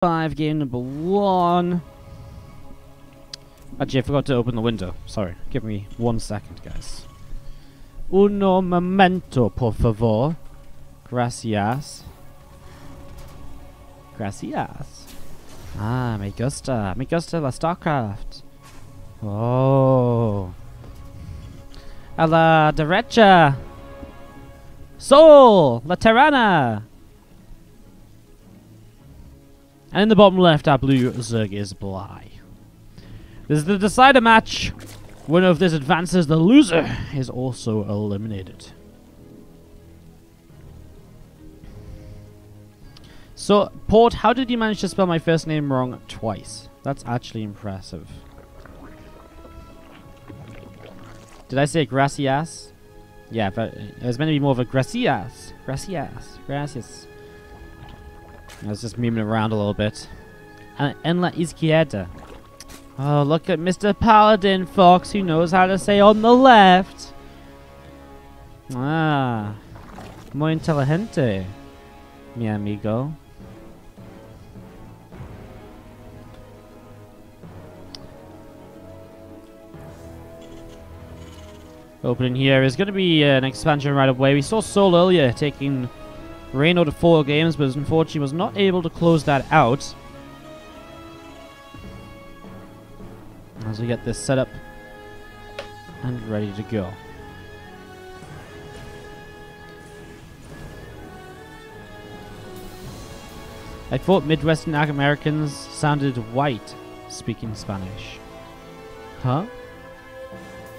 5, game number 1. Actually, I forgot to open the window. Sorry. Give me 1 second, guys. Uno momento, por favor. Gracias. Gracias. Ah, me gusta. Me gusta la StarCraft. Oh. A la derecha. souL, la Tirana. And in the bottom left, our blue Zerg is Bly. This is the decider match. Winner of this advances. The loser is also eliminated. So, Port, how did you manage to spell my first name wrong twice? That's actually impressive. Did I say gracias? Yeah, but it was meant to be more of a gracias. Gracias. Gracias. I was just memeing around a little bit. En la izquierda. Oh, look at Mr. Paladin Fox, who knows how to say on the left. Ah. Muy inteligente, mi amigo. Opening here is going to be an expansion right away. We saw souL earlier taking Reino to 4 games, but unfortunately was not able to close that out. As we get this set up and ready to go. I thought Midwestern Americans sounded white speaking Spanish. Huh?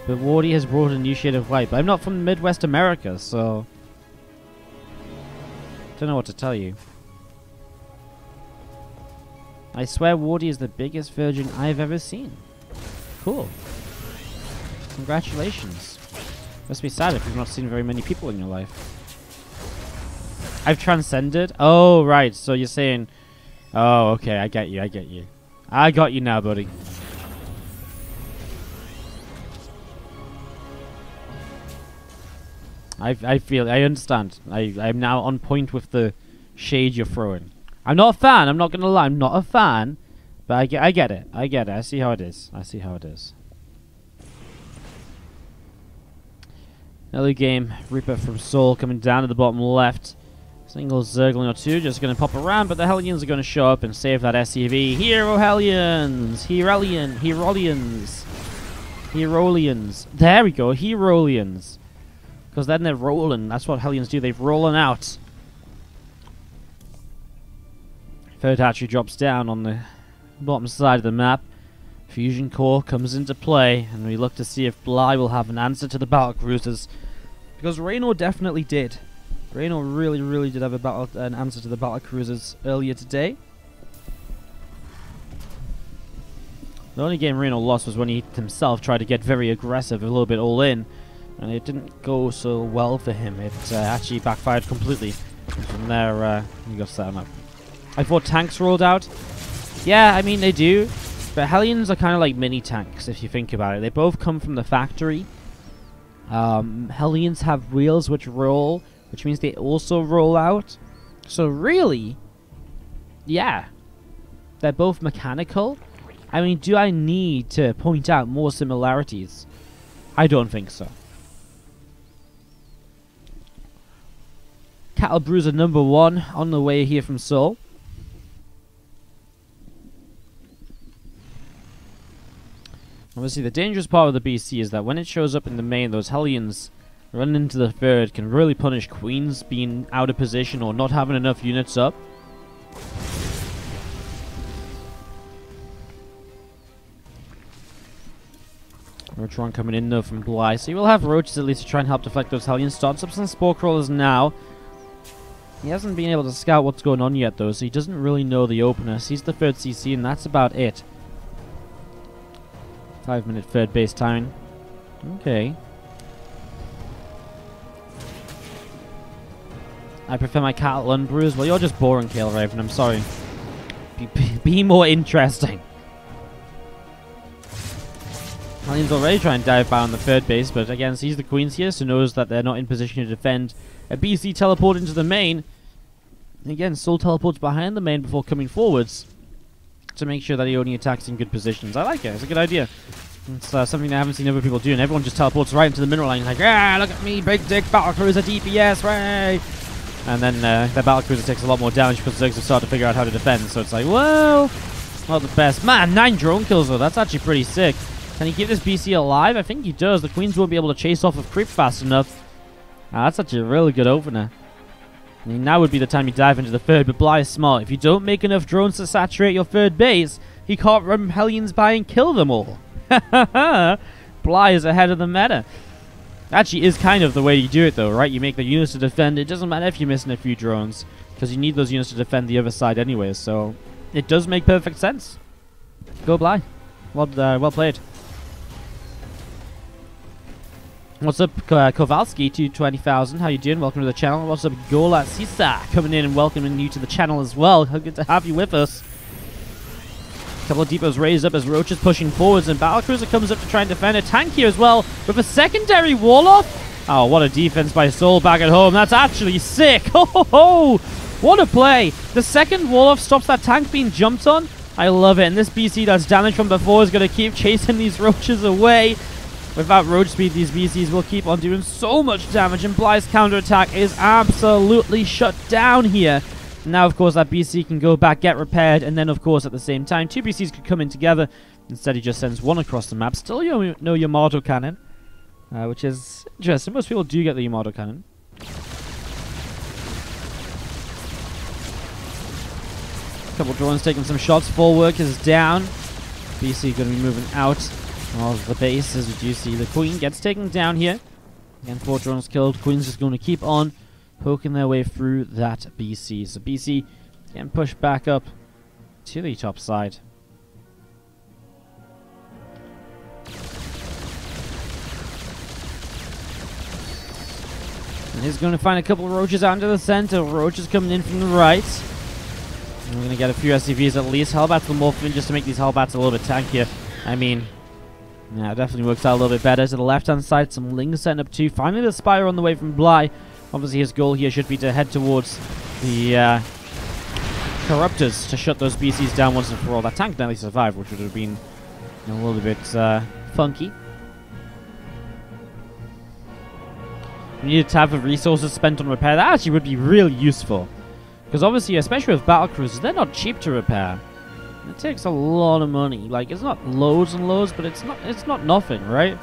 But Wardy has brought a new shade of white. But I'm not from Midwest America, so don't know what to tell you. I swear Wardy is the biggest virgin I've ever seen. Cool. Congratulations. Must be sad if you've not seen very many people in your life. I've transcended? Oh, right. So you're saying... Oh, okay. I get you. I get you. I got you now, buddy. I feel... I understand. I'm now on point with the shade you're throwing. I'm not a fan. I'm not going to lie. I'm not a fan. But I get it. I get it. I see how it is. I see how it is. Early game. Reaper from souL coming down to the bottom left. Single Zergling or two just going to pop around, but the Hellions are going to show up and save that SCV. Hero Hellions! Herolians! Herolians. There we go. Herolians. Because then they're rolling. That's what Hellions do. They're rolling out. Third hatchery drops down on the bottom side of the map. Fusion core comes into play, and we look to see if Bly will have an answer to the battle cruisers, because Reino definitely did. Reino really did have an answer to the battle cruisers earlier today. The only game Reino lost was when he himself tried to get very aggressive, a little bit all in, and it didn't go so well for him. It actually backfired completely. And from there, he got set him up. I thought tanks rolled out. Yeah, I mean, they do. But Hellions are kind of like mini tanks, if you think about it. They both come from the factory. Hellions have wheels which roll, which means they also roll out. So really, yeah, they're both mechanical. I mean, do I need to point out more similarities? I don't think so. Cattle Bruiser number 1 on the way here from souL. Obviously, the dangerous part of the BC is that when it shows up in the main, those Hellions running into the third can really punish Queens being out of position or not having enough units up. Roachron coming in though from Bly, so he will have Roaches at least to try and help deflect those Hellions. Starts up some Spore Crawlers now. He hasn't been able to scout what's going on yet though, so he doesn't really know the opener. Sees the third CC and that's about it. 5-minute third base time. Okay. I prefer my cattle unbruised. Well, you're just boring, Kale Raven. I'm sorry. Be more interesting. Hellions already trying to dive down the third base, but again sees the Queens here, so knows that they're not in position to defend. A BC teleport into the main. Again, souL teleports behind the main before coming forwards to make sure that he only attacks in good positions. I like it. It's a good idea. It's something I haven't seen other people do, and everyone just teleports right into the mineral line. Like, ah, look at me, big dick battlecruiser DPS, way! And then the battlecruiser takes a lot more damage because Zergs have started to figure out how to defend. So it's like, well, not the best. Man, 9 drone kills though. That's actually pretty sick. Can he keep this BC alive? I think he does. The Queens won't be able to chase off of creep fast enough. That's actually a really good opener. I mean, now would be the time you dive into the third, but Bly is smart. If you don't make enough drones to saturate your third base, he can't run Hellions by and kill them all. Bly is ahead of the meta. Actually is kind of the way you do it though, right? You make the units to defend. It doesn't matter if you're missing a few drones, because you need those units to defend the other side anyways, so it does make perfect sense. Go Bly. Well played. What's up, Kowalski, to 20,000. How you doing? Welcome to the channel. What's up, Gola Sisa, coming in and welcoming you to the channel as well. How good to have you with us. Couple of depots raised up as Roach is pushing forwards, and Battlecruiser comes up to try and defend a tank here as well with a secondary wall-off. Oh, what a defense by souL back at home. That's actually sick. Ho ho ho! What a play. The second wall-off stops that tank being jumped on. I love it. And this BC that's damage from before is going to keep chasing these Roaches away. Without Roach speed, these BCs will keep on doing so much damage, and Bly's counterattack is absolutely shut down here. Now, of course, that BC can go back, get repaired, and then, of course, at the same time, 2 BCs could come in together. Instead, he just sends 1 across the map. Still, you know Yamato cannon, which is interesting. Most people do get the Yamato cannon. Couple drones taking some shots. Full work is down. BC going to be moving out of the base, as we do see the Queen gets taken down here. Again, 4 drones killed. Queen's just going to keep on poking their way through that BC. So BC getting pushed back up to the top side. And he's going to find a couple of Roaches out into the center. Roaches coming in from the right. And we're going to get a few SCVs at least. Hellbats will morph in just to make these Hellbats a little bit tankier. I mean, yeah, it definitely works out a little bit better. To the left-hand side, some Lings setting up too. Finally, the Spire on the way from Bly. Obviously, his goal here should be to head towards the Corruptors to shut those BCs down once and for all. That tank nearly survived, which would have been a little bit funky. We need to have the resources spent on repair. That actually would be really useful. Because obviously, especially with battlecruisers, they're not cheap to repair. It takes a lot of money. Like, it's not loads and loads, but it's not nothing, right?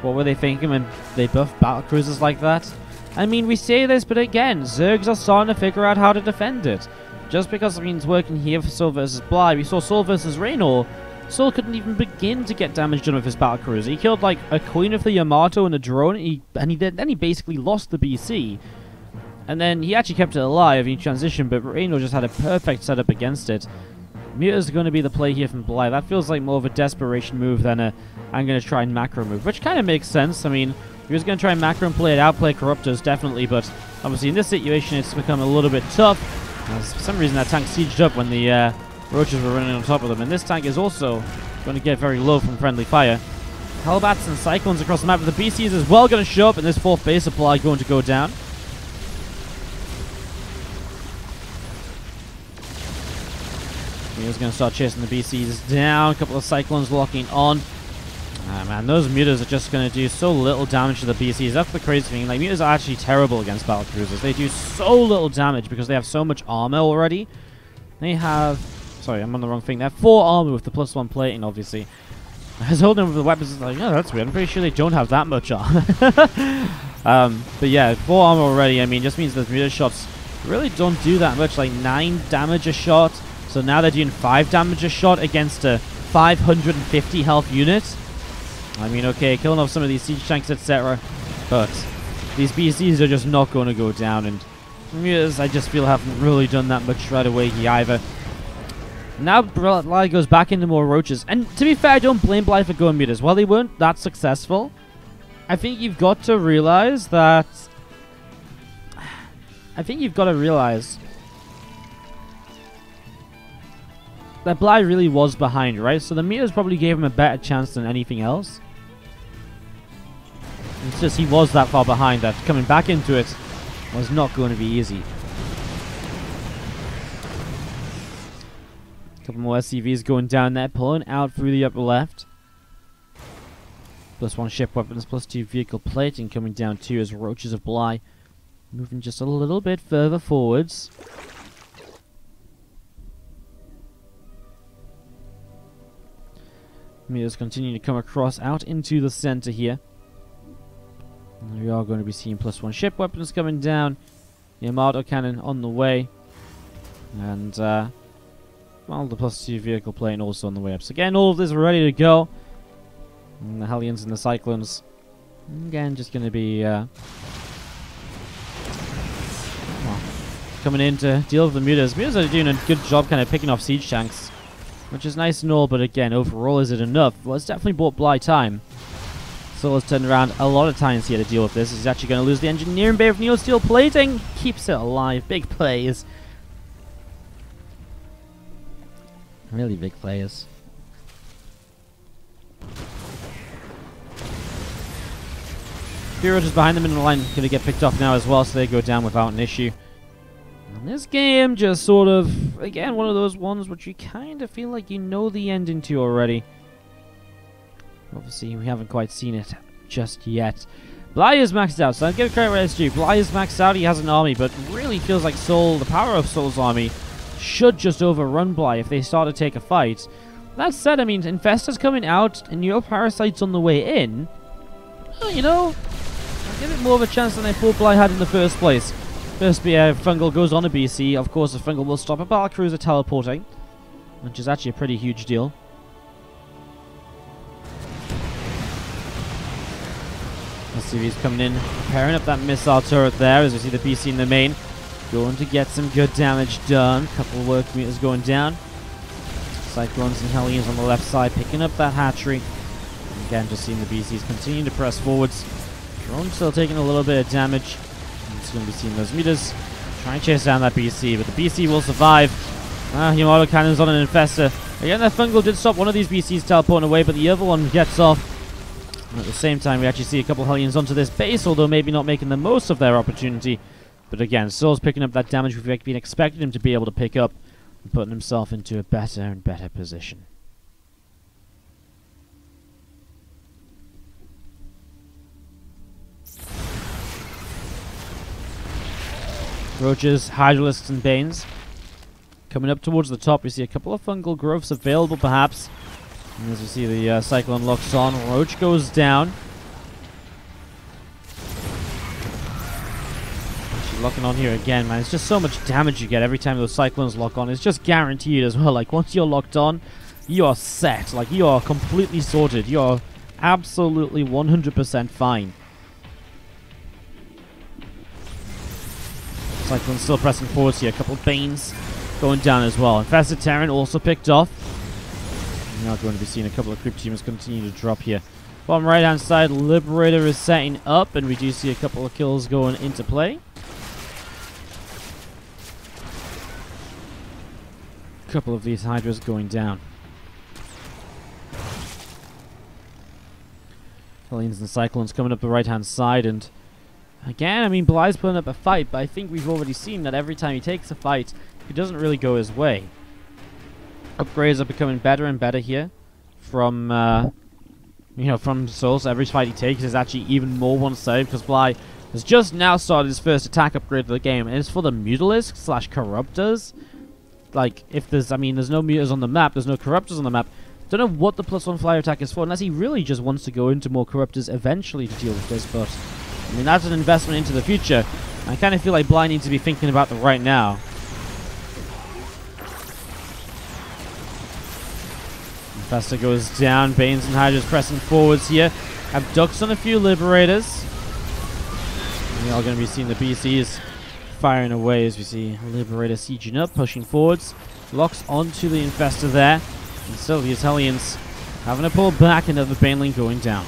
What were they thinking when they buffed battlecruisers like that? I mean, we say this, but again, Zergs are starting to figure out how to defend it. Just because, I mean, it's working here for souL versus Bly. We saw souL versus Raynor. souL couldn't even begin to get damage done with his battlecruiser. He killed, like, a Queen of the Yamato and a drone, and he basically lost the BC. And then he actually kept it alive in transition, but Raynor just had a perfect setup against it. Muta's going to be the play here from Bly. That feels like more of a desperation move than a I'm going to try and macro move, which kind of makes sense. I mean, if he was going to try and macro and play it, outplay Corruptors, definitely, but obviously in this situation it's become a little bit tough. For some reason that tank sieged up when the Roaches were running on top of them, and this tank is also going to get very low from friendly fire. Hellbats and Cyclones across the map, but the BCs as well going to show up, and this 4th base supply going to go down. He's going to start chasing the BCs down. A couple of Cyclones locking on. Ah, man, those Mutas are just going to do so little damage to the BCs. That's the crazy thing. Like, Mutas are actually terrible against battlecruisers. They do so little damage because they have so much armor already. They have... Sorry, I'm on the wrong thing. They have 4 armor with the +1 plating, obviously. I was holding them with the weapons. It's like, oh, that's weird. I'm pretty sure they don't have that much armor. But yeah, 4 armor already. I mean, just means that Muta shots really don't do that much. Like, 9 damage a shot. So now they're doing 5 damage a shot against a 550 health unit. I mean, okay, killing off some of these siege tanks, etc. But these BCs are just not going to go down. And Mutas, I just feel, haven't really done that much right away here either. Now Bly goes back into more Roaches. And to be fair, I don't blame Bly for going Mutas. While they weren't that successful, I think you've got to realize that... that Bly really was behind, right? So the Mutas probably gave him a better chance than anything else. It's just he was that far behind that coming back into it, was not going to be easy. A couple more SCVs going down there, pulling out through the upper left. +1 ship weapons, +2 vehicle plating coming down too as Roaches of Bly moving just a little bit further forwards. Meters continue to come across out into the center here. And we are going to be seeing +1 ship weapons coming down. The Armado cannon on the way. And, well, the +2 vehicle plane also on the way up. So again, all of this ready to go. And the Hellions and the Cyclones, again, just going to be well, coming in to deal with the Mutas. Mutas are doing a good job kind of picking off siege tanks, which is nice and all, but again, overall, is it enough? Well, it's definitely bought Bly time. So let's turn around a lot of times here to deal with this. He's actually going to lose the engineering bay of Neo Steel plating. Keeps it alive. Big plays. Really big players. Roaches behind them in the line going to get picked off now as well, so they go down without an issue. And this game just sort of, again, one of those ones which you kind of feel like you know the ending to already. Obviously, we haven't quite seen it just yet. Bly is maxed out, so I'll give credit where it's due. Bly is maxed out, he has an army, but really feels like souL, the power of souL's army, should just overrun Bly if they start to take a fight. That said, I mean, Infestor's coming out, and your Parasite's on the way in. Well, you know, I'll give it more of a chance than I thought Bly had in the first place. First, Fungal goes on a BC. Of course, the Fungal will stop a Battlecruiser teleporting, which is actually a pretty huge deal. SCV's coming in, pairing up that missile turret there as we see the BC in the main. Going to get some good damage done. Couple of work meters going down. Cyclones and Hellions on the left side picking up that hatchery. And again, just seeing the BCs continue to press forwards. Drone still taking a little bit of damage. And it's going to be seeing those meters try and chase down that BC, but the BC will survive. Yamato cannons on an Infestor. Again, that Fungal did stop one of these BCs teleporting away, but the other one gets off. And at the same time, we actually see a couple of Hellions onto this base, although maybe not making the most of their opportunity. But again, souL's picking up that damage we've been expecting him to be able to pick up, and putting himself into a better and better position. Roaches, Hydralisks, and Banes. Coming up towards the top, we see a couple of fungal growths available, perhaps. And as we see the Cyclone locks on, Roach goes down. Actually locking on here again, man. It's just so much damage you get every time those Cyclones lock on. It's just guaranteed as well. Like, once you're locked on, you are set. Like, you are completely sorted. You are absolutely 100% fine. Cyclone's still pressing forwards here. A couple of Banes going down as well. Infested Terran also picked off. We're now going to be seeing a couple of creep teamers continue to drop here. Bottom right hand side, Liberator is setting up, and we do see a couple of kills going into play. A couple of these Hydras going down. Hellions and Cyclones coming up the right hand side, and again, I mean, Bly's putting up a fight, but I think we've already seen that every time he takes a fight, it doesn't really go his way. Upgrades are becoming better and better here from, from souL. So every fight he takes is actually even more one-sided, because Bly has just now started his first attack upgrade of the game, and it's for the Mutalisk / Corruptors. Like, if there's no Mutas on the map, there's no Corruptors on the map. Don't know what the +1 flyer attack is for, unless he really just wants to go into more Corruptors eventually to deal with this, but I mean, that's an investment into the future. I kind of feel like Bly needs to be thinking about that right now. Infestor goes down. Banes and Hydras pressing forwards here. Abducts on a few Liberators. We are going to be seeing the BCs firing away as we see Liberator sieging up, pushing forwards. Locks onto the Infestor there. And still these Hellions having to pull back, another Baneling going down.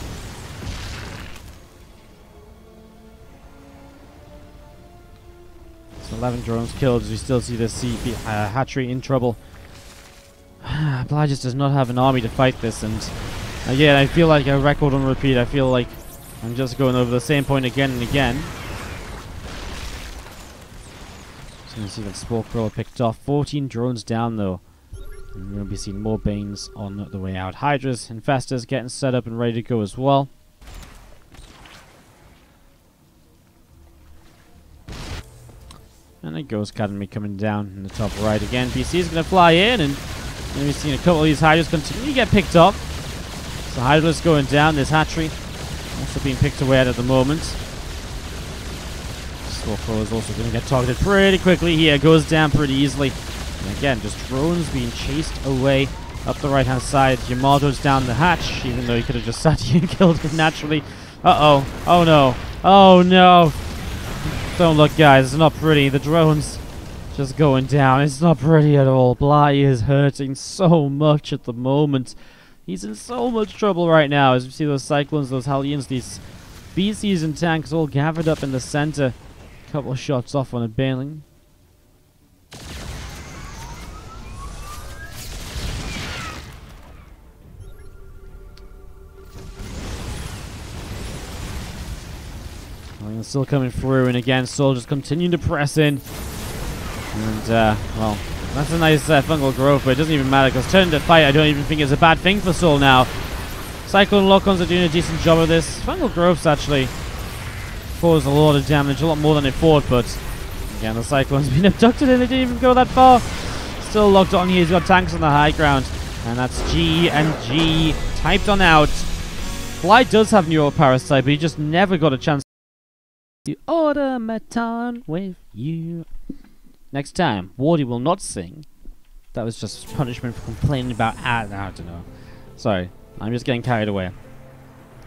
So 11 drones killed as we still see the hatchery in trouble. Bly just does not have an army to fight this, and again, I feel like a record on repeat. I feel like I'm just going over the same point again and again. So you see that Spore Crawler picked off. 14 drones down though. And we're going to be seeing more Banes on the way out. Hydras, Infestors getting set up and ready to go as well. And a Ghost Academy coming down in the top right again. BC is going to fly in, and we've seen a couple of these Hydras continue to get picked up. So Hydra's going down. This hatchery also being picked away at the moment. Scorpio is also going to get targeted pretty quickly here. Goes down pretty easily. And again, just drones being chased away up the right-hand side. Yamato's down the hatch, even though he could have just sat here and killed him naturally. Uh-oh. Oh, no. Oh, no. Don't look, guys. It's not pretty. The drone's just going down. It's not pretty at all. Bly is hurting so much at the moment. He's in so much trouble right now. As you see those Cyclones, those Hellions, these BCs and tanks all gathered up in the center. A couple of shots off on a Baneling. Still coming through, and again, souL just continuing to press in. And, well, that's a nice fungal growth, but it doesn't even matter, because turn to fight, I don't even think it's a bad thing for souL now. Cyclone lock-ons are doing a decent job of this. Fungal growths actually caused a lot of damage, a lot more than it thought, but again, the Cyclone's been abducted and it didn't even go that far. Still locked on here, he's got tanks on the high ground, and that's G and G typed on out. Bly does have Neuroparasite, but he just never got a chance to automaton with you. Next time, Wardy will not sing. That was just punishment for complaining about I don't know. Sorry, I'm just getting carried away.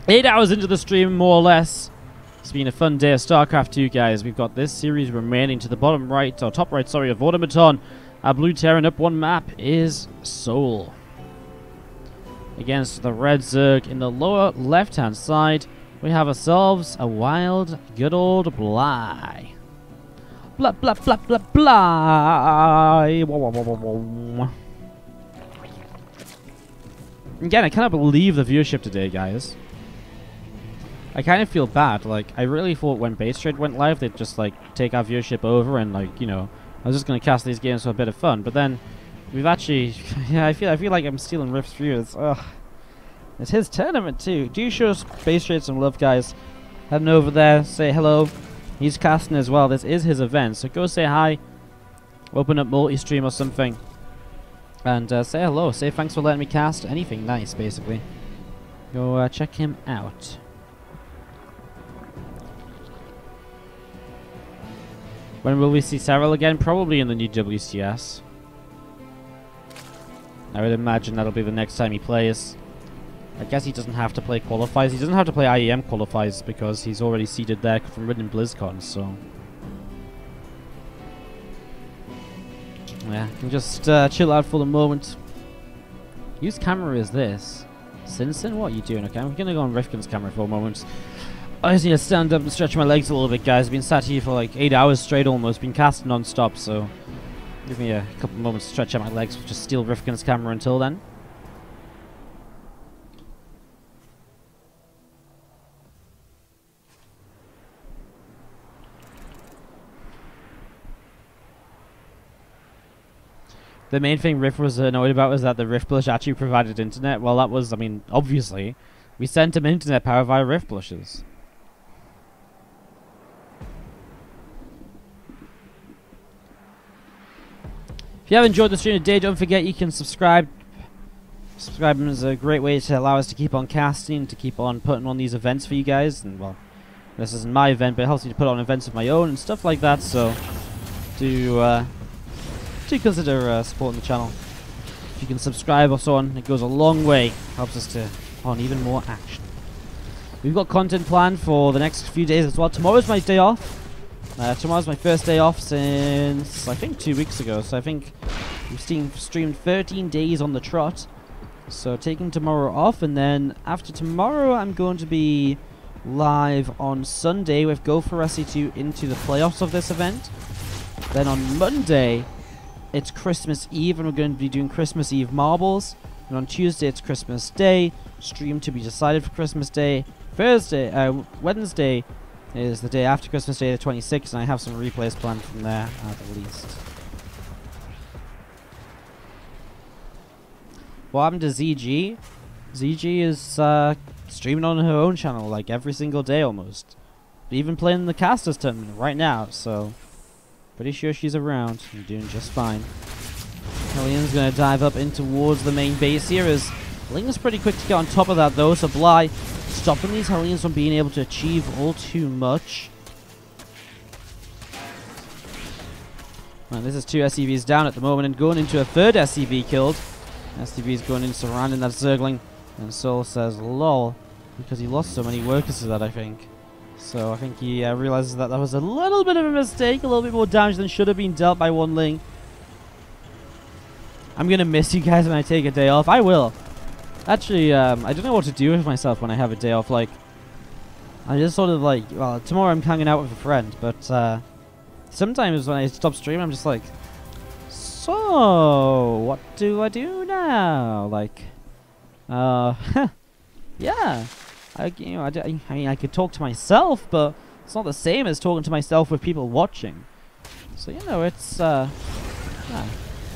8 hours into the stream, more or less. It's been a fun day of StarCraft 2, guys. We've got this series remaining. To the bottom right, or top right, sorry, of Automaton. Our blue Terran up one map is souL. Against the red Zerg in the lower left-hand side, we have ourselves a wild, good old Bly. Blah, blah, blah, blah, blah. Again, I cannot believe the viewership today, guys. I kind of feel bad. Like, I really thought when Base Trade went live, they'd just, like, take our viewership over and, like, you know, I was just going to cast these games for a bit of fun. But then, we've actually... yeah, I feel like I'm stealing Rift's viewers. Ugh. It's his tournament, too. Do show Base Trade some love, guys. Head over there, say hello. He's casting as well. This is his event, so go say hi. Open up multi-stream or something. And say hello. Say thanks for letting me cast. Anything nice, basically. Go check him out. When will we see souL again? Probably in the new WCS. I would imagine that'll be the next time he plays. I guess he doesn't have to play qualifiers. He doesn't have to play IEM qualifiers because he's already seeded there from winning BlizzCon, so... yeah, can just chill out for the moment. Whose camera is this? Sinsen? What are you doing? Okay, I'm gonna go on Rifkin's camera for a moment. I just need to stand up and stretch my legs a little bit, guys. I've been sat here for like 8 hours straight almost. Been casting non-stop, so... give me a couple moments to stretch out my legs. Just steal Rifkin's camera until then. The main thing Rift was annoyed about was that the Rift Blush actually provided internet. Well, that was, I mean, obviously, we sent him internet power via Rift Blushes. If you have enjoyed the stream today, don't forget you can subscribe. Subscribing is a great way to allow us to keep on casting, to keep on putting on these events for you guys. And, well, this isn't my event, but it helps me to put on events of my own and stuff like that, so do consider supporting the channel. If you can subscribe or so on, it goes a long way. Helps us to put on even more action. We've got content planned for the next few days as well. Tomorrow's my day off. Tomorrow's my first day off since, I think, 2 weeks ago. So I think we've streamed 13 days on the trot. So taking tomorrow off, and then after tomorrow I'm going to be live on Sunday with Go for SC2 into the playoffs of this event. Then on Monday, it's Christmas Eve, and we're going to be doing Christmas Eve marbles. And on Tuesday, it's Christmas Day. Stream to be decided for Christmas Day. Wednesday, is the day after Christmas Day, the 26th, and I have some replays planned from there at least. What happened to ZG? ZG is streaming on her own channel like every single day almost. Even playing the casters tournament right now, so pretty sure she's around and doing just fine. Hellions gonna dive up in towards the main base here as Ling's pretty quick to get on top of that though, so Bly stopping these Hellions from being able to achieve all too much. Well, this is 2 SCVs down at the moment and going into a third SCV killed. SCV is going in surrounding that Zergling, and souL says lol because he lost so many workers to that, I think. So I think he realizes that that was a little bit of a mistake, a little bit more damage than should have been dealt by one Ling. I'm gonna miss you guys when I take a day off. I will. Actually, I don't know what to do with myself when I have a day off. Like, I just sort of like, well, tomorrow I'm hanging out with a friend, but sometimes when I stop streaming, I'm just like, so what do I do now? Like, yeah. I mean, I could talk to myself, but it's not the same as talking to myself with people watching. So, you know, it's, yeah.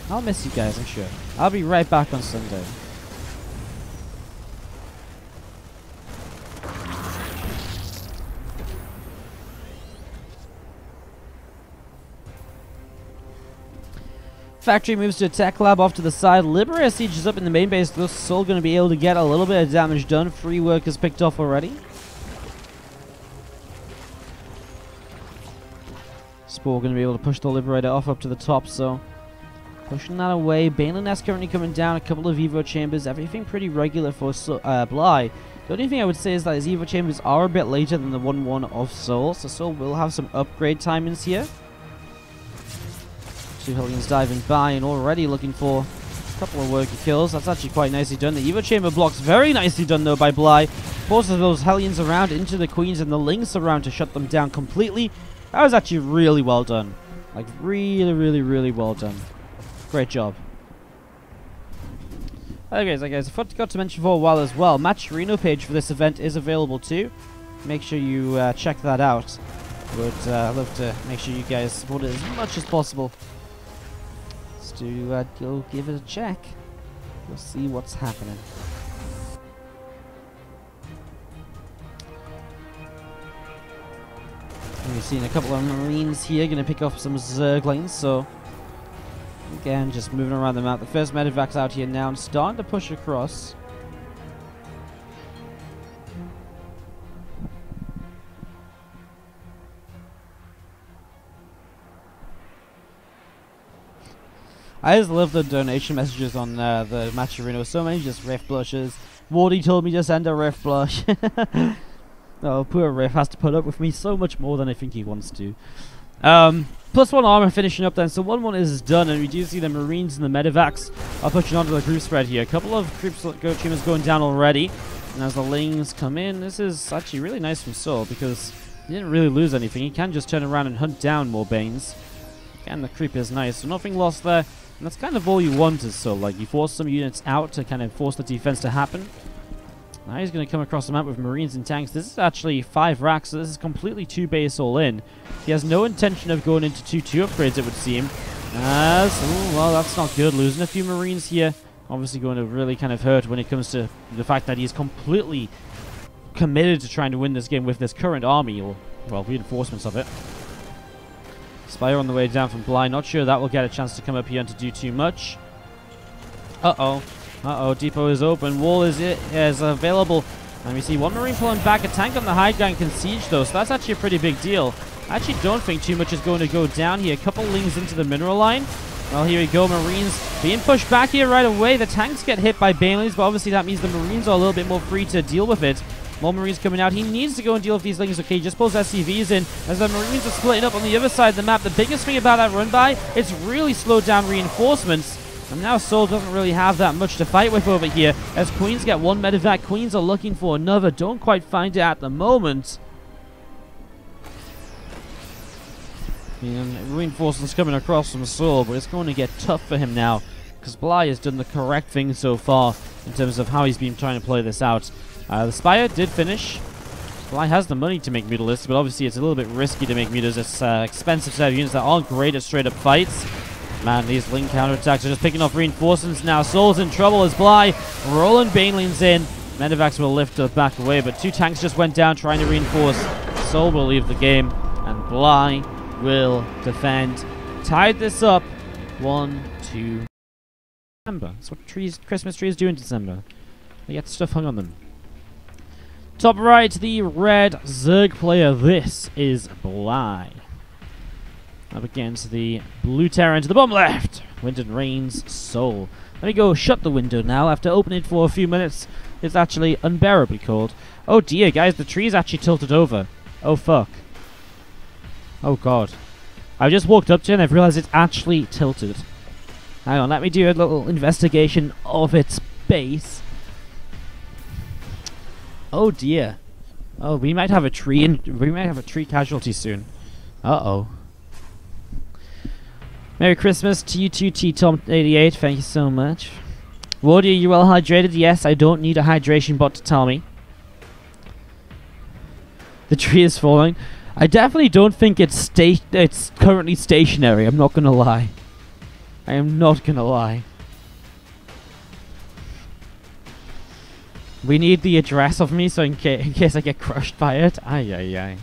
I'll miss you guys, I'm sure. I'll be right back on Sunday. Factory moves to attack lab off to the side. Liberator Siege is up in the main base. They're still going to be able to get a little bit of damage done. 3 workers picked off already. Spore going to be able to push the Liberator off up to the top, so pushing that away. Baneling Nest currently coming down. A couple of Evo Chambers. Everything pretty regular for Bly. The only thing I would say is that his Evo Chambers are a bit later than the 1-1 of souL, so souL will have some upgrade timings here. 2 Hellions diving by and already looking for a couple of worker kills. That's actually quite nicely done. The Evo Chamber blocks very nicely done though by Bly. Forces those Hellions around into the Queens and the Lings around to shut them down completely. That was actually really well done. Like really, really, really well done. Great job. Okay, guys, I forgot to mention for a while as well, Match Reno page for this event is available too. Make sure you check that out. Would love to make sure you guys support it as much as possible. To go give it a check. We'll see what's happening. We've seen a couple of Marines here going to pick off some Zerglings, so again, just moving around the map. The first medevac's out here now and starting to push across. I just love the donation messages on the Match Arena. So many just Rift blushes. Wardy told me to send a Rift blush. Oh, poor Rift has to put up with me so much more than I think he wants to. +1 armor finishing up then. So 1-1 is done, and we do see the Marines and the Medevacs are pushing onto the group spread here. A couple of group teamers going down already. And as the Lings come in, this is actually really nice from souL because he didn't really lose anything. He can just turn around and hunt down more Banes. And the creep is nice, so nothing lost there. And that's kind of all you want as souL. Like, you force some units out to kind of force the defense to happen. Now he's going to come across the map with Marines and tanks. This is actually 5 racks, so this is completely 2 base all in. He has no intention of going into 2-2 upgrades, it would seem. Well, that's not good. Losing a few Marines here. Obviously going to really kind of hurt when it comes to the fact that he's completely committed to trying to win this game with this current army, or, well, reinforcements of it. Spire on the way down from Bly. Not sure that will get a chance to come up here and to do too much. Uh-oh, depot is open. Wall is available. And we see one Marine pulling back. A tank on the high ground can siege though, so that's actually a pretty big deal. I actually don't think too much is going to go down here. A couple Lings into the mineral line. Well, here we go. Marines being pushed back here right away. The tanks get hit by Banelings, but obviously that means the Marines are a little bit more free to deal with it. More Marines coming out. He needs to go and deal with these Lings. Okay, just pulls SCVs in as the Marines are splitting up on the other side of the map. The biggest thing about that run by, it's really slowed down reinforcements. And now souL doesn't really have that much to fight with over here. As Queens get one medevac, Queens are looking for another. Don't quite find it at the moment. And reinforcements coming across from souL, but it's going to get tough for him now. Because Bly has done the correct thing so far in terms of how he's been trying to play this out. The Spire did finish. Bly has the money to make Mutalisks, but obviously it's a little bit risky to make Mutas. It's expensive set of units that aren't great at straight-up fights. Man, these Link counterattacks are just picking off reinforcements now. souL's in trouble as Bly rolling Banelings in. Medivacs will lift up back away, but 2 tanks just went down trying to reinforce. souL will leave the game, and Bly will defend. Tied this up 1-2. December. That's what Christmas trees do in December. They get stuff hung on them. Top right, the red Zerg player. This is Bly. Up against the blue Terran to the bottom left. Wind and Rain's souL. Let me go shut the window now. After opening it for a few minutes, it's actually unbearably cold. Oh dear, guys, the tree's actually tilted over. Oh fuck. Oh god. I just walked up to it and I've realized it's actually tilted. Hang on, let me do a little investigation of its base. Oh dear. Oh, we might have a tree casualty soon. Uh-oh. Merry Christmas to you too, T-Tom88. Thank you so much. Wardy, are you well hydrated? Yes, I don't need a hydration bot to tell me. The tree is falling. I definitely don't think it's currently stationary. I'm not gonna lie. I am not gonna lie. We need the address of me so in case I get crushed by it. Ay, ay, ay.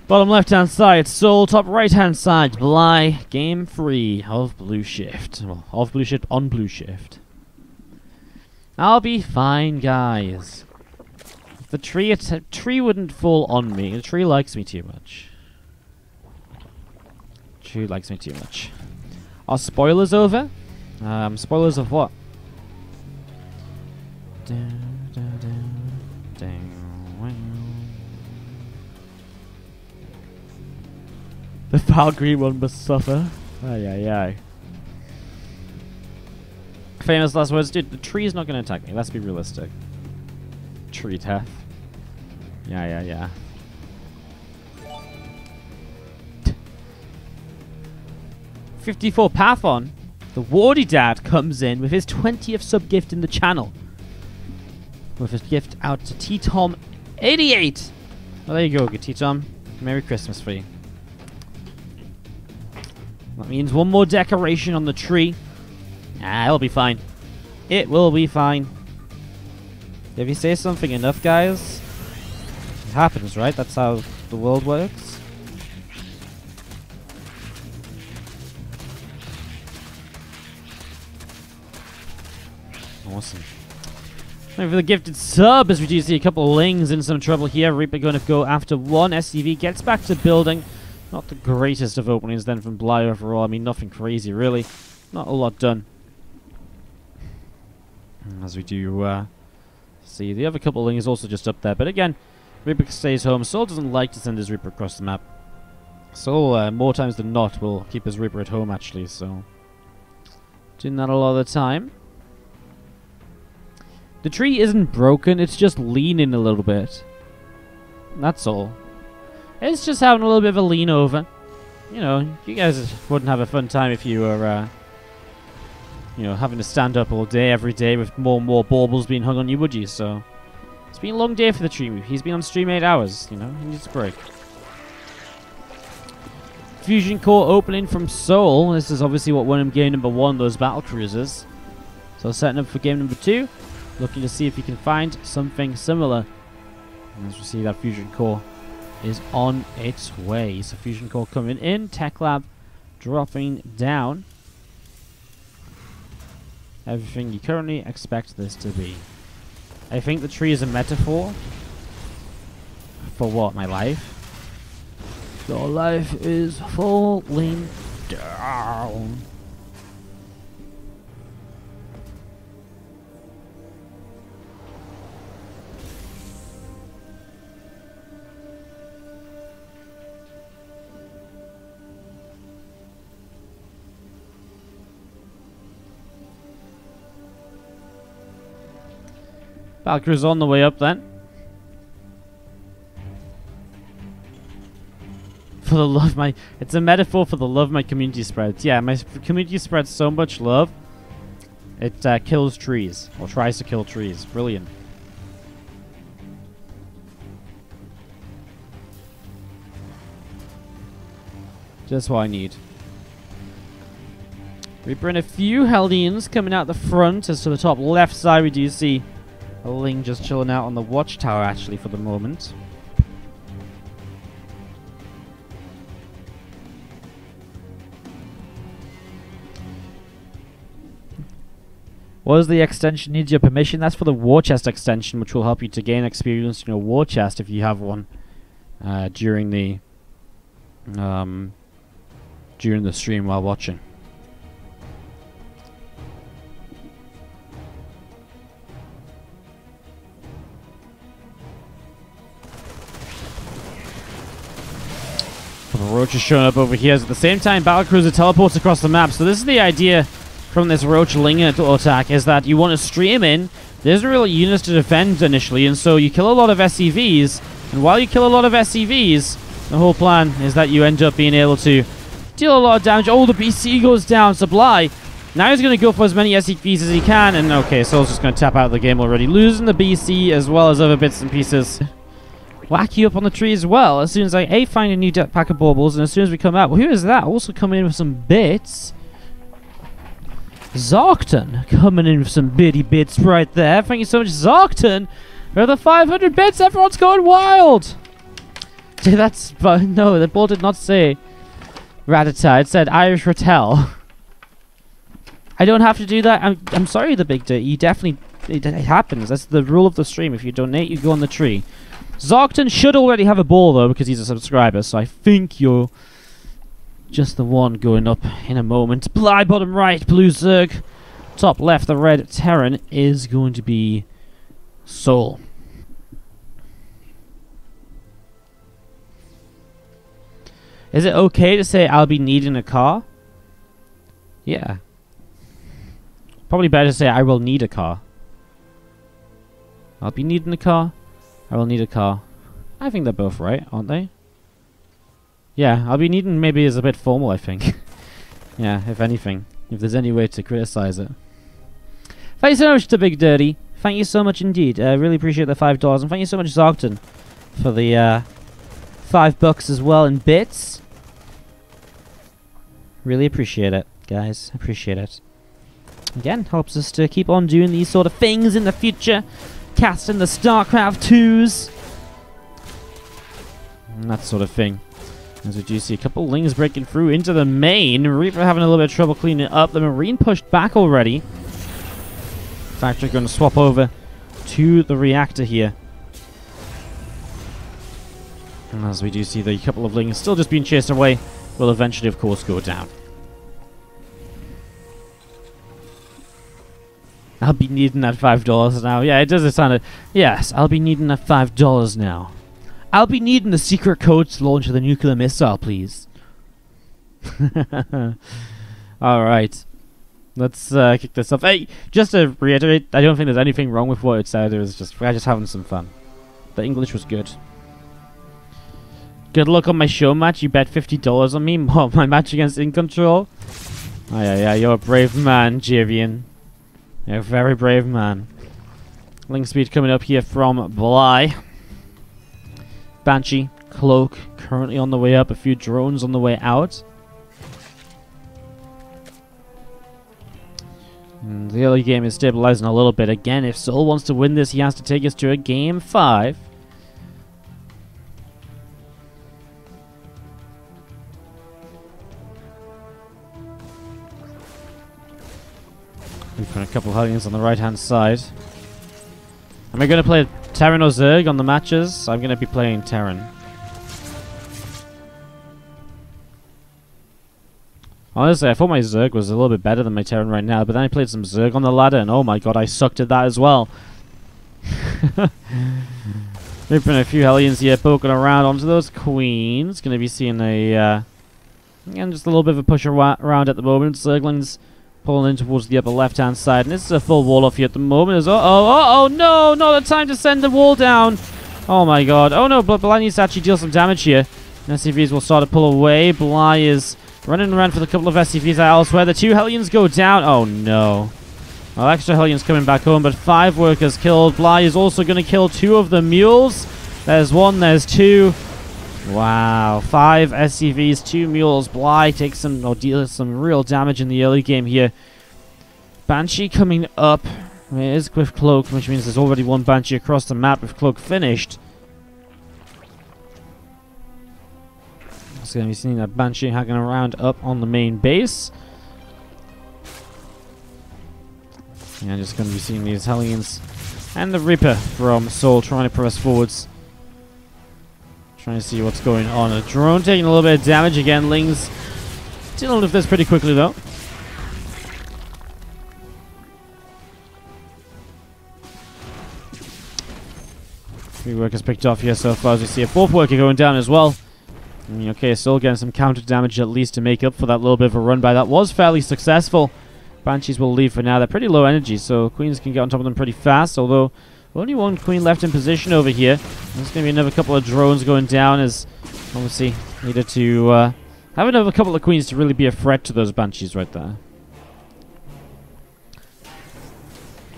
Bottom left-hand side, souL. Top right-hand side, Bly. Game 3 of Blue Shift. Well, of Blue Shift on Blue Shift. I'll be fine, guys. If the tree wouldn't fall on me. The tree likes me too much. Tree likes me too much. Are spoilers over? Spoilers of what? The Valkyrie one must suffer. Ay, ay, ay. Famous last words. Dude, the tree is not going to attack me. Let's be realistic. Tree death. Yeah, yeah, yeah. 54 Pathon. The Wardy Dad comes in with his 20th sub-gift in the channel. With his gift out to T-Tom88. Well, there you go, good T-Tom. Merry Christmas for you. That means one more decoration on the tree. Ah, it'll be fine. It will be fine. If you say something enough, guys, it happens, right? That's how the world works. Awesome. And for the gifted sub, as we do see a couple of Lings in some trouble here. Reaper going to go after one. SCV gets back to building. Not the greatest of openings then from Bly overall. I mean, nothing crazy, really. Not a lot done. As we do see, the other couple of Lings also just up there. But again, Reaper stays home. souL doesn't like to send his Reaper across the map. souL, more times than not, will keep his Reaper at home, actually. So, doing that a lot of the time. The tree isn't broken, it's just leaning a little bit. That's all. It's just having a little bit of a lean over. You know, you guys wouldn't have a fun time if you were, you know, having to stand up all day, every day, with more and more baubles being hung on you, would you? So, it's been a long day for the tree. He's been on stream 8 hours, you know, he needs a break. Fusion core opening from souL. This is obviously what won him game number 1, those battle cruisers. So, setting up for game number 2. Looking to see if you can find something similar. And as we see, that fusion core is on its way. So fusion core coming in, Tech Lab dropping down. Everything you currently expect this to be. I think the tree is a metaphor for what? My life? Your life is falling down. Valkyrie's on the way up then. For the love my... It's a metaphor for the love my community spreads. Yeah, my community spreads so much love. It kills trees. Or tries to kill trees. Brilliant. Just what I need. We bring a few Hellions coming out the front. As to the top left side, we do see a Ling just chilling out on the watchtower, actually, for the moment. What does the extension need your permission? That's for the war chest extension, which will help you to gain experience in your war chest if you have one during the stream while watching. Couple of roaches showing up over here. At the same time, battlecruiser teleports across the map. So this is the idea from this roach Ling attack, is that you want to stream in. There isn't really units to defend initially, and so you kill a lot of SCVs. And while you kill a lot of SCVs, the whole plan is that you end up being able to deal a lot of damage. Oh, the BC goes down. Supply. Now he's going to go for as many SCVs as he can. And okay, souL's just going to tap out of the game already. Losing the BC as well as other bits and pieces. Whack you up on the tree as well. As soon as I find a new pack of baubles, and as soon as we come out, well, who is that? Also coming in with some bits. Zarkton coming in with some bitty bits right there. Thank you so much, Zarkton, for the 500 bits. Everyone's going wild. That's no, the ball did not say Ratata. It said Irish Rattel. I don't have to do that. I'm sorry, the big day. You definitely it happens. That's the rule of the stream. If you donate, you go on the tree. Zarkton should already have a ball though, because he's a subscriber. So I think you're just the one going up in a moment. Bly bottom right, blue Zerg. Top left, the red Terran is going to be souL. Is it okay to say I'll be needing a car? Yeah. Probably better to say I will need a car. I'll be needing a car. I will need a car. I think they're both right, aren't they? Yeah, I'll be needing maybe is a bit formal, I think. Yeah, if anything. If there's any way to criticize it. Thank you so much to Big Dirty. Thank you so much indeed. I really appreciate the $5. And thank you so much, Zarkton, for the $5 as well in bits. Really appreciate it, guys. Appreciate it. Again, helps us to keep on doing these sort of things in the future. Casting the StarCraft 2s. And that sort of thing. As we do see a couple Lings breaking through into the main. Reaper having a little bit of trouble cleaning it up. The Marine pushed back already. Factory going to swap over to the reactor here. And as we do see the couple of Lings still just being chased away, will eventually, of course, go down. I'll be needing that $5 now. Yeah, it does sound. Yes, I'll be needing that $5 now. I'll be needing the secret code to launch the nuclear missile, please. Alright. Let's kick this off. Hey, just to reiterate, I don't think there's anything wrong with what it said. We're just having some fun. The English was good. Good luck on my show match. You bet $50 on me. What, my match against In Control? Oh, yeah, you're a brave man, Javian. You're a very brave man. Link speed coming up here from Bly. Banshee, Cloak, currently on the way up. A few drones on the way out. And the early game is stabilizing a little bit. Again, if souL wants to win this, he has to take us to a game 5. We've got a couple of Hellions on the right-hand side. Am I going to play Terran or Zerg on the matches? I'm going to be playing Terran. Honestly, I thought my Zerg was a little bit better than my Terran right now, but then I played some Zerg on the ladder, and oh my god, I sucked at that as well. We've been a few Hellions here poking around onto those Queens. Going to be seeing a, again, just a little bit of a push around at the moment. Zerglings pulling in towards the upper left-hand side, and this is a full wall off here at the moment. No, not the time to send the wall down. Oh my god. Oh no, but Bly needs to actually deal some damage here. SCVs will start to pull away. Bly is running around for the couple of SCVs elsewhere. The 2 Hellions go down. Oh no. Well, extra Hellions coming back home, but 5 workers killed. Bly is also going to kill 2 of the mules. There's 1, there's 2. Wow, 5 SCVs, 2 mules. Bly takes some, or deals some real damage in the early game here. Banshee coming up. It is with Cloak, which means there's already one Banshee across the map with Cloak finished. So going to be seeing that Banshee hanging around up on the main base. And just going to be seeing these Hellions and the Reaper from souL trying to press forwards. Trying to see what's going on. A drone taking a little bit of damage again. Lings dealing with this pretty quickly though. 3 workers picked off here so far, as we see a 4th worker going down as well. I mean, okay, still getting some counter damage at least to make up for that little bit of a run by. That was fairly successful. Banshees will leave for now. They're pretty low energy, so Queens can get on top of them pretty fast, although only one Queen left in position over here. There's going to be another couple of drones going down, as obviously needed to have another couple of Queens to really be a threat to those Banshees right there.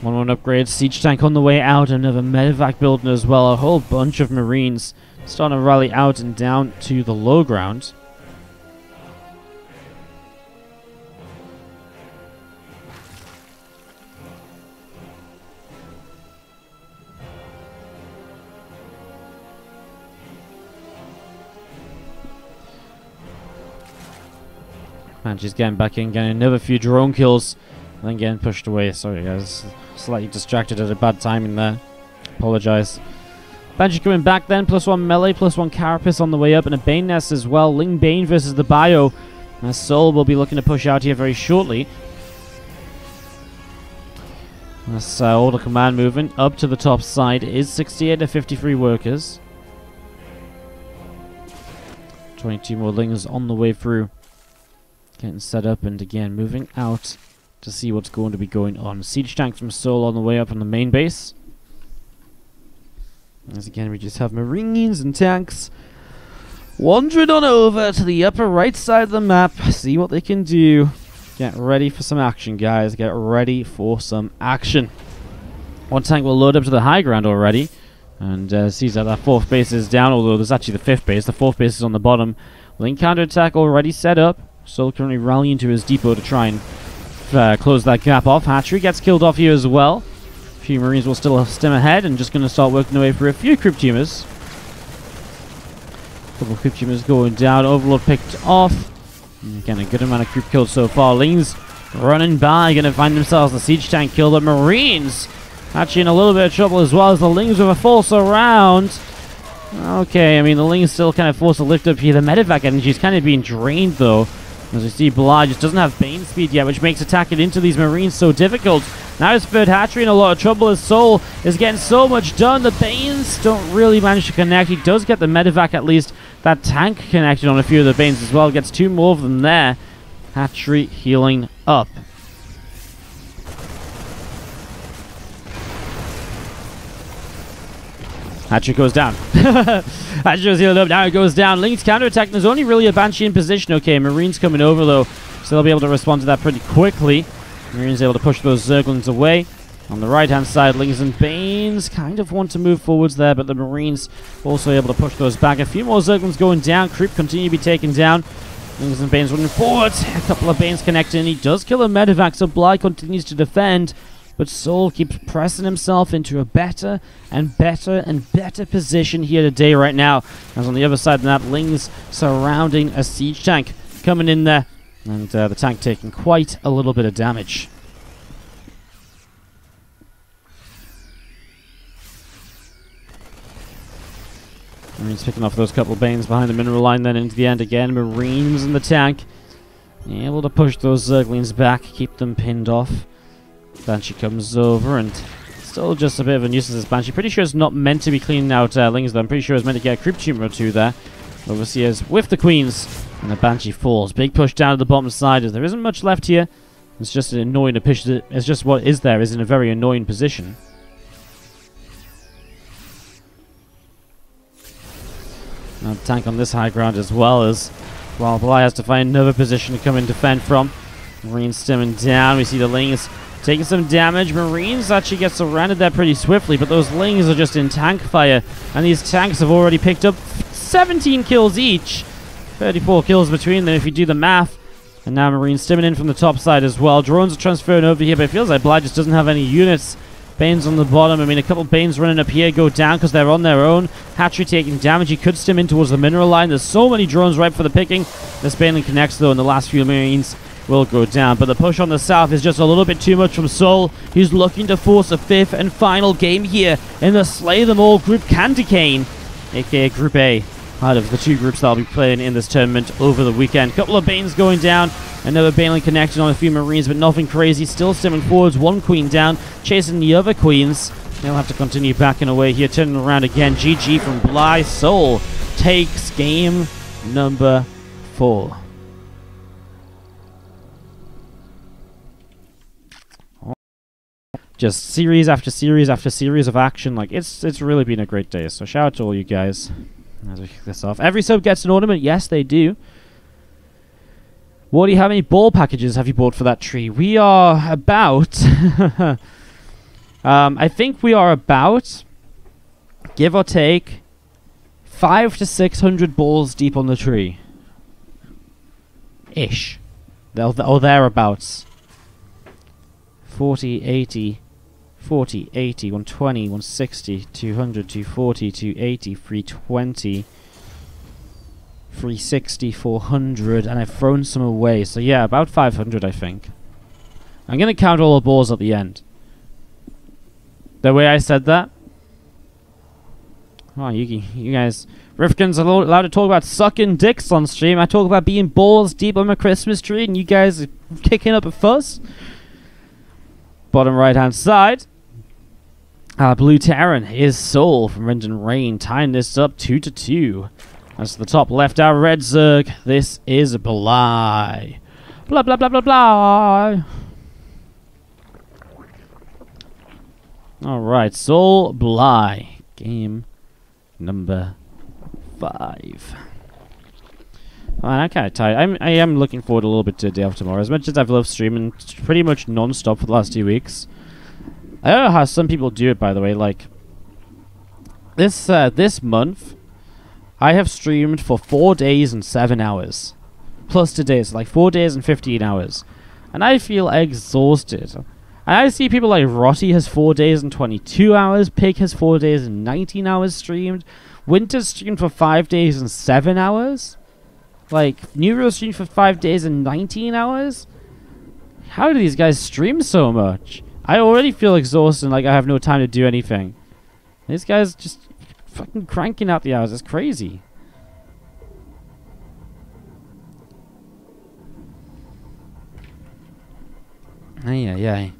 1-1 upgrade, siege tank on the way out, another medevac building as well, a whole bunch of Marines starting to rally out and down to the low ground. Banshee's getting back in, getting another few drone kills, and then getting pushed away. Sorry guys, slightly distracted at a bad timing there. Apologize. Banshee coming back then, +1 melee, +1 carapace on the way up, and a Bane Nest as well. Ling Bane versus the Bio. As souL will be looking to push out here very shortly. That's Order Command moving up to the top side. It is 68 to 53 workers. 22 more Lings on the way through. Getting set up and again moving out to see what's going to be going on. Siege tank from souL on the way up on the main base. As again we just have Marines and tanks wandering on over to the upper right side of the map. See what they can do. Get ready for some action, guys. Get ready for some action. One tank will load up to the high ground already. And sees that 4th base is down, although there's actually the 5th base. The 4th base is on the bottom. Link counterattack already set up. souL currently rallying to his depot to try and close that gap off. Hatchery gets killed off here as well. A few Marines will still stem ahead and just going to start working their way for a few Crypt Tumors. A couple of Crypt Tumors going down. Overlord picked off. And again, a good amount of creep kills so far. Lings running by, going to find themselves the siege tank killed. The Marines actually in a little bit of trouble as well, as the Lings with a full surround. Okay, I mean, the Lings still kind of forced to lift up here. The medevac energy is kind of being drained, though. As we see, Bly just doesn't have Bane speed yet, which makes attacking into these Marines so difficult. Now his 3rd Hatchery in a lot of trouble, as souL is getting so much done. The Banes don't really manage to connect. He does get the medevac at least. That tank connected on a few of the Banes as well. Gets 2 more of them there. Hatchery healing up. Hatchery goes down. Hatchery goes healed up. Now it goes down. Ling's counterattack. There's only really a Banshee in position. Okay, Marines coming over though. So they'll be able to respond to that pretty quickly. Marines able to push those Zerglings away. On the right hand side, Lings and Banes kind of want to move forwards there, but the Marines also able to push those back. A few more Zerglings going down. Creep continue to be taken down. Lings and Banes running forward. A couple of Banes connecting. He does kill a medevac, so Bly continues to defend. But souL keeps pressing himself into a better and better and better position here today right now. As on the other side of the map, Lings surrounding a siege tank coming in there. And the tank taking quite a little bit of damage. Marines picking off those couple of Banes behind the mineral line, then into the end again. Marines in the tank. Able to push those Zerglings back, keep them pinned off. Banshee comes over and still just a bit of a nuisance, this Banshee. Pretty sure it's not meant to be cleaning out Lings though. I'm pretty sure it's meant to get a Crypt Tumor or 2 there. Overseers with the Queens, and the Banshee falls. Big push down to the bottom side, as there isn't much left here. It's just an annoying position. It's just what is there is in a very annoying position. Now the tank on this high ground as well, as while Bly has to find another position to come and defend from. Marines stemming down. We see the Lings taking some damage. Marines actually get surrounded there pretty swiftly, but those Lings are just in tank fire, and these tanks have already picked up 17 kills each. 34 kills between them if you do the math. And now Marines stimming in from the top side as well. Drones are transferring over here, but it feels like Bly just doesn't have any units. Banes on the bottom. I mean, a couple of Banes running up here go down because they're on their own. Hatchery taking damage. He could stim in towards the mineral line. There's so many drones ripe for the picking. This Baneling connects, though, and the last few Marines will go down. But the push on the south is just a little bit too much from souL. He's looking to force a fifth and final game here in the Sleigh Them All Group Candy Cane, aka Group A, out of the two groups that'll be playing in this tournament over the weekend. Couple of Banes going down. Another Baneling connected on a few Marines, but nothing crazy. Still stimming forwards. One Queen down, chasing the other Queens. They'll have to continue backing away here. Turning around again. GG from Bly. souL takes game number 4. Just series after series after series of action. Like, it's really been a great day. So shout out to all you guys as we kick this off. Every sub gets an ornament. Yes, they do. Wardy, how many ball packages have you bought for that tree? We are about... I think we are about, give or take, 500 to 600 balls deep on the tree. Ish. Or thereabouts. 40, 80, 40, 80, 120, 160, 200, 240, 280, 320... 360, 400, and I've thrown some away. So yeah, about 500, I think. I'm going to count all the balls at the end. The way I said that. Oh, you guys. Rifkin's allowed to talk about sucking dicks on stream. I talk about being balls deep on my Christmas tree, and you guys are kicking up a fuss. Bottom right-hand side. Blue Terran is souL from Wind and Rain, tying this up 2-2. As to the top left, our Red Zerg. This is Bly. Blah, blah, blah, blah, blah. Alright, souL, Bly. Game number 5. I'm kind of tired. I am looking forward a little bit to the day after tomorrow. As much as I've loved streaming pretty much non-stop for the last 2 weeks. I don't know how some people do it, by the way. Like, this month... I have streamed for 4 days and 7 hours. Plus today, so like 4 days and 15 hours. And I feel exhausted. And I see people like Rotty has 4 days and 22 hours. Pig has 4 days and 19 hours streamed. Winter's streamed for 5 days and 7 hours. Like, Neuro streamed for 5 days and 19 hours. How do these guys stream so much? I already feel exhausted and like I have no time to do anything. These guys just... fucking cranking out the hours. It's crazy. Ay.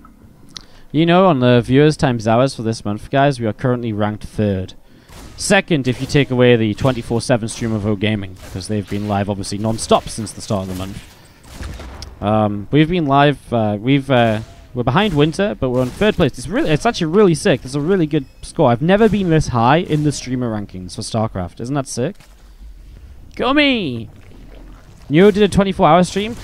You know, on the viewers times hours for this month, guys, we are currently ranked 3rd. 2nd if you take away the 24/7 stream of O Gaming, because they've been live obviously non-stop since the start of the month. We've been live. We're behind Winter, but we're on 3rd place. It's actually really sick. It's a really good score. I've never been this high in the streamer rankings for StarCraft. Isn't that sick? Go me! Neo did a 24-hour stream.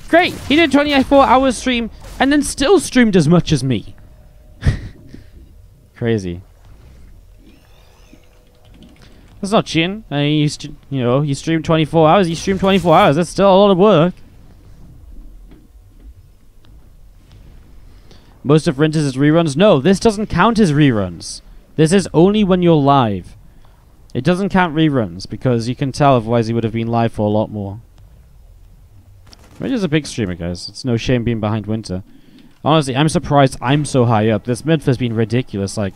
Great! He did a 24-hour stream and then still streamed as much as me. Crazy. That's not cheating. You streamed 24 hours. You streamed 24 hours. That's still a lot of work. Most of Renters is reruns. No, this doesn't count as reruns. This is only when you're live. It doesn't count reruns because you can tell otherwise he would have been live for a lot more. Winter's a big streamer, guys. It's no shame being behind Winter. Honestly, I'm surprised I'm so high up. This month has been ridiculous. Like,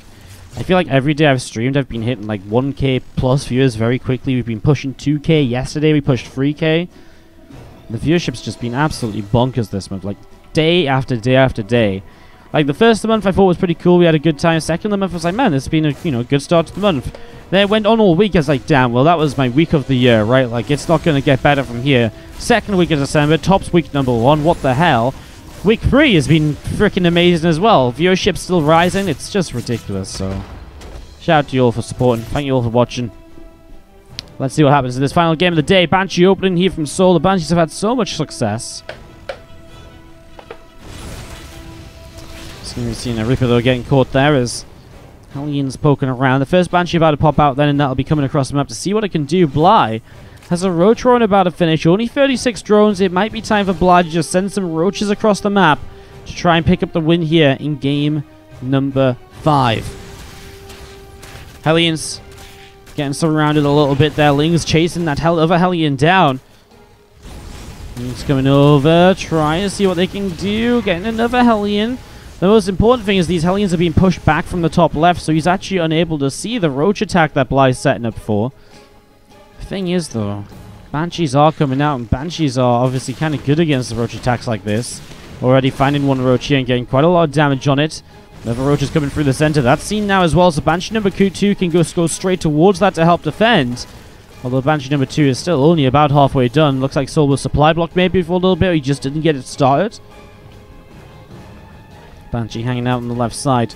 I feel like every day I've streamed, I've been hitting like 1K plus viewers very quickly. We've been pushing 2K. Yesterday we pushed 3K. The viewership's just been absolutely bonkers this month. Like, day after day after day. Like, the first of the month I thought was pretty cool. We had a good time. Second of the month I was like, man, this has been a good start to the month. Then it went on all week. I was like, damn, well, that was my week of the year, right? Like, it's not going to get better from here. Second week of December, tops week number 1. What the hell? Week 3 has been freaking amazing as well. Viewership's still rising. It's just ridiculous, so... shout out to you all for supporting. Thank you all for watching. Let's see what happens in this final game of the day. Banshee opening here from souL. The Banshees have had so much success. Just going to be seeing a Reaper, though, getting caught there as Hellions poking around. The first Banshee about to pop out then, and that'll be coming across the map to see what it can do. Bligh has a roach drone about to finish. Only 36 drones. It might be time for Bligh to just send some roaches across the map to try and pick up the win here in game number 5. Hellions getting surrounded a little bit there. Ling's chasing that other Hellion down. He's coming over, trying to see what they can do. Getting another Hellion. The most important thing is these Hellions are being pushed back from the top left, so he's actually unable to see the roach attack that Bligh's setting up for. The thing is, though, Banshees are coming out, and Banshees are obviously kind of good against the roach attacks like this. Already finding one roach here and getting quite a lot of damage on it. Another roach is coming through the center. That's seen now as well, so Banshee number 2 can go straight towards that to help defend. Although Banshee number 2 is still only about halfway done. Looks like souL was supply blocked maybe for a little bit, or he just didn't get it started. Banshee hanging out on the left side.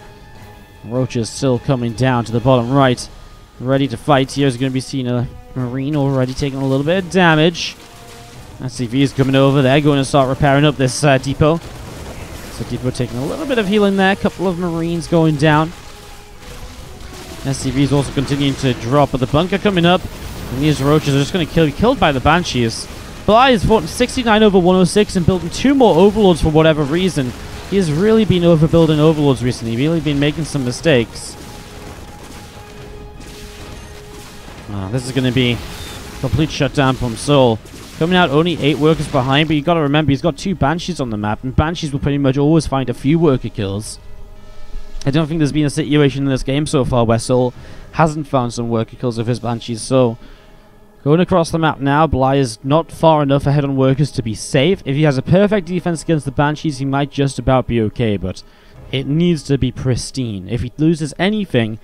Roaches still coming down to the bottom right. Ready to fight. Here's going to be seeing a Marine already taking a little bit of damage. SCV is coming over there, going to start repairing up this depot. So depot taking a little bit of healing there. A couple of Marines going down. SCV is also continuing to drop, but the bunker coming up. And these roaches are just going to be killed by the Banshees. Bligh is fought 69 over 106 and building 2 more Overlords for whatever reason. He has really been overbuilding Overlords recently. Really been making some mistakes. This is going to be a complete shutdown from souL. Coming out only 8 workers behind, but you got to remember he's got 2 Banshees on the map, and Banshees will pretty much always find a few worker kills. I don't think there's been a situation in this game so far where souL hasn't found some worker kills of his Banshees, so going across the map now, Bligh is not far enough ahead on workers to be safe. If he has a perfect defense against the Banshees, he might just about be okay, but it needs to be pristine. If he loses anything,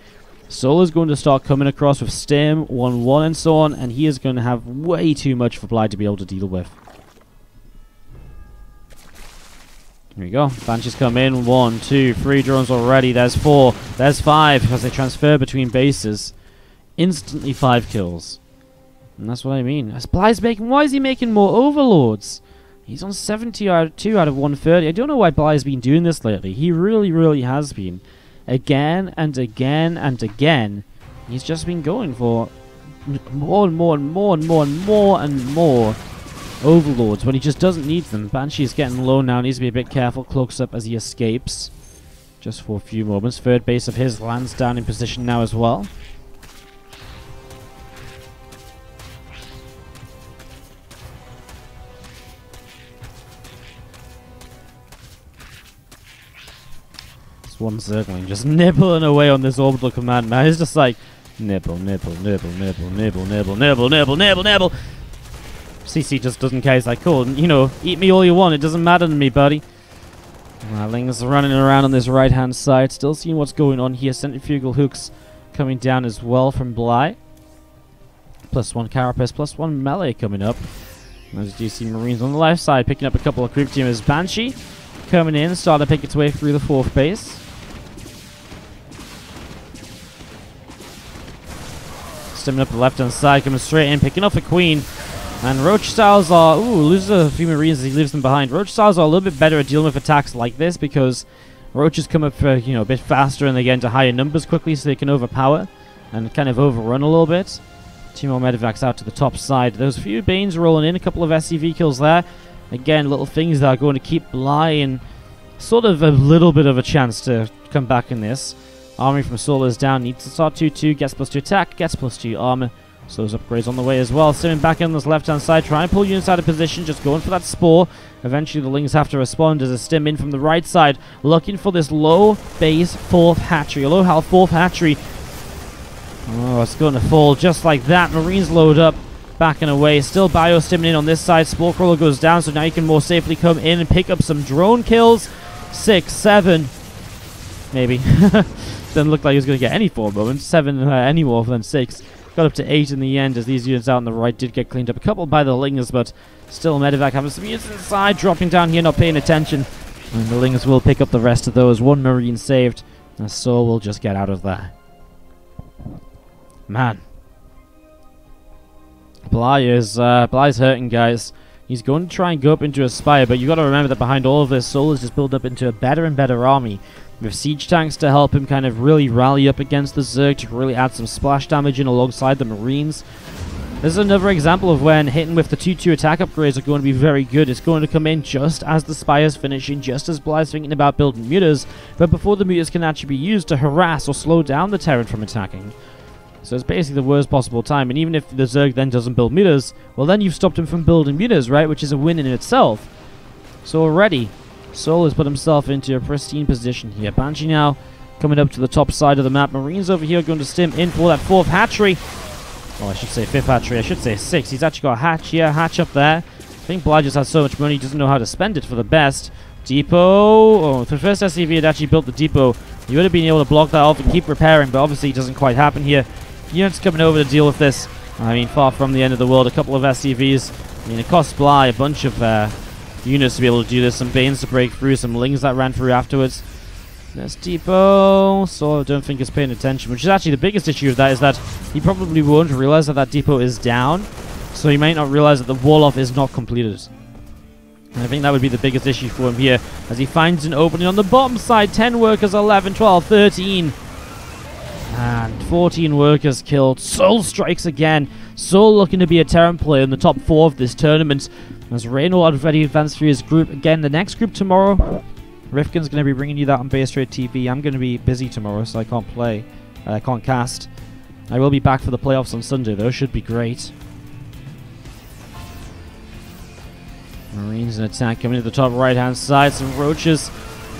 souL is going to start coming across with Stim, 1-1 and so on, and he is going to have way too much for Bligh to be able to deal with. Here we go. Banshees come in. 1, 2, 3 drones already. There's 4. There's 5 as they transfer between bases. Instantly 5 kills. And that's what I mean. As Bligh's making, why is he making more Overlords? He's on 72 out of 130. I don't know why Bligh's been doing this lately. He really, really has been. Again and again and again. He's just been going for more and more and more and more and more and more Overlords when he just doesn't need them. Banshee is getting low now. Needs to be a bit careful. Cloaks up as he escapes. Just for a few moments. Third base of his lands down in position now as well. One circling, just nibbling away on this orbital command, man. It's just like nibble, nibble, nibble, nibble, nibble, nibble, nibble, nibble, nibble, nibble. CC just doesn't care. He's like, cool, you know, eat me all you want. It doesn't matter to me, buddy. Ling's running around on this right-hand side, still seeing what's going on here. Centrifugal hooks coming down as well from Bligh. +1 carapace, +1 melee coming up. As you see, Marines on the left side picking up a couple of creep teamers. Banshee coming in, starting to pick its way through the 4th base. Stimming up the left-hand side, coming straight in, picking off a queen. And Roach Styles are... Ooh, loses a few Marines as he leaves them behind. Roach Styles are a little bit better at dealing with attacks like this because Roaches come up for, you know, a bit faster and they get into higher numbers quickly so they can overpower and kind of overrun a little bit. 2 more medevacs out to the top side. There's a few Banes rolling in, a couple of SCV kills there. Again, little things that are going to keep Bligh in sort of a little bit of a chance to come back in this. Army from souL is down, needs to start 2-2, gets +2 attack, gets +2 armor. So those upgrades on the way as well. Stimming back in this left-hand side, trying to pull units out of position, just going for that spore. Eventually the Lings have to respond as a stim in from the right side, looking for this low base 4th hatchery, a low health 4th hatchery. Oh, it's going to fall just like that. Marines load up, backing away. Still bio stimming in on this side. Spore Crawler goes down, so now you can more safely come in and pick up some drone kills. 6, 7, maybe. Doesn't look like he was going to get any 4 moments. 7 any more than 6. Got up to 8 in the end as these units out on the right did get cleaned up. A couple by the Lingers, but still Medevac having some units inside, dropping down here, not paying attention. And the Lingers will pick up the rest of those. 1 Marine saved. And souL will just get out of there. Man. Bligh's hurting, guys. He's going to try and go up into a spire, but you got to remember that behind all of this, souL is just built up into a better and better army. with siege tanks to help him kind of really rally up against the Zerg to really add some splash damage in alongside the Marines. This is another example of when hitting with the 2-2 attack upgrades are going to be very good. It's going to come in just as the Spire's finishing, just as Bly's thinking about building mutas, but before the mutas can actually be used to harass or slow down the Terran from attacking. So it's basically the worst possible time, and even if the Zerg then doesn't build mutas, well then you've stopped him from building mutas, right, which is a win in itself. So already, souL has put himself into a pristine position here. Banshee now coming up to the top side of the map. Marines over here are going to stim in for that 4th hatchery. Well, I should say 5th hatchery. I should say 6. He's actually got a hatch here, hatch up there. I think Bly just has so much money, he doesn't know how to spend it for the best. Depot. Oh, if the first SCV had actually built the depot, he would have been able to block that off and keep repairing, but obviously it doesn't quite happen here. Units coming over to deal with this. I mean, far from the end of the world. A couple of SCVs. I mean, it costs Bly a bunch of units to be able to do this. Some Banes to break through, some Lings that ran through afterwards. There's depot. So I don't think he's paying attention, which is actually the biggest issue of that, is that he probably won't realize that that depot is down. So he might not realize that the wall-off is not completed. And I think that would be the biggest issue for him here, as he finds an opening on the bottom side. 10 workers, 11, 12, 13. And 14 workers killed. souL strikes again. souL looking to be a Terran player in the top 4 of this tournament. As Reynolds already advanced through his group. Again, the next group tomorrow, Rifkin's going to be bringing you that on WardiTV. I'm going to be busy tomorrow, so I can't play. I can't cast. I will be back for the playoffs on Sunday, though. Should be great. Marines in attack coming to the top right-hand side. Some Roaches.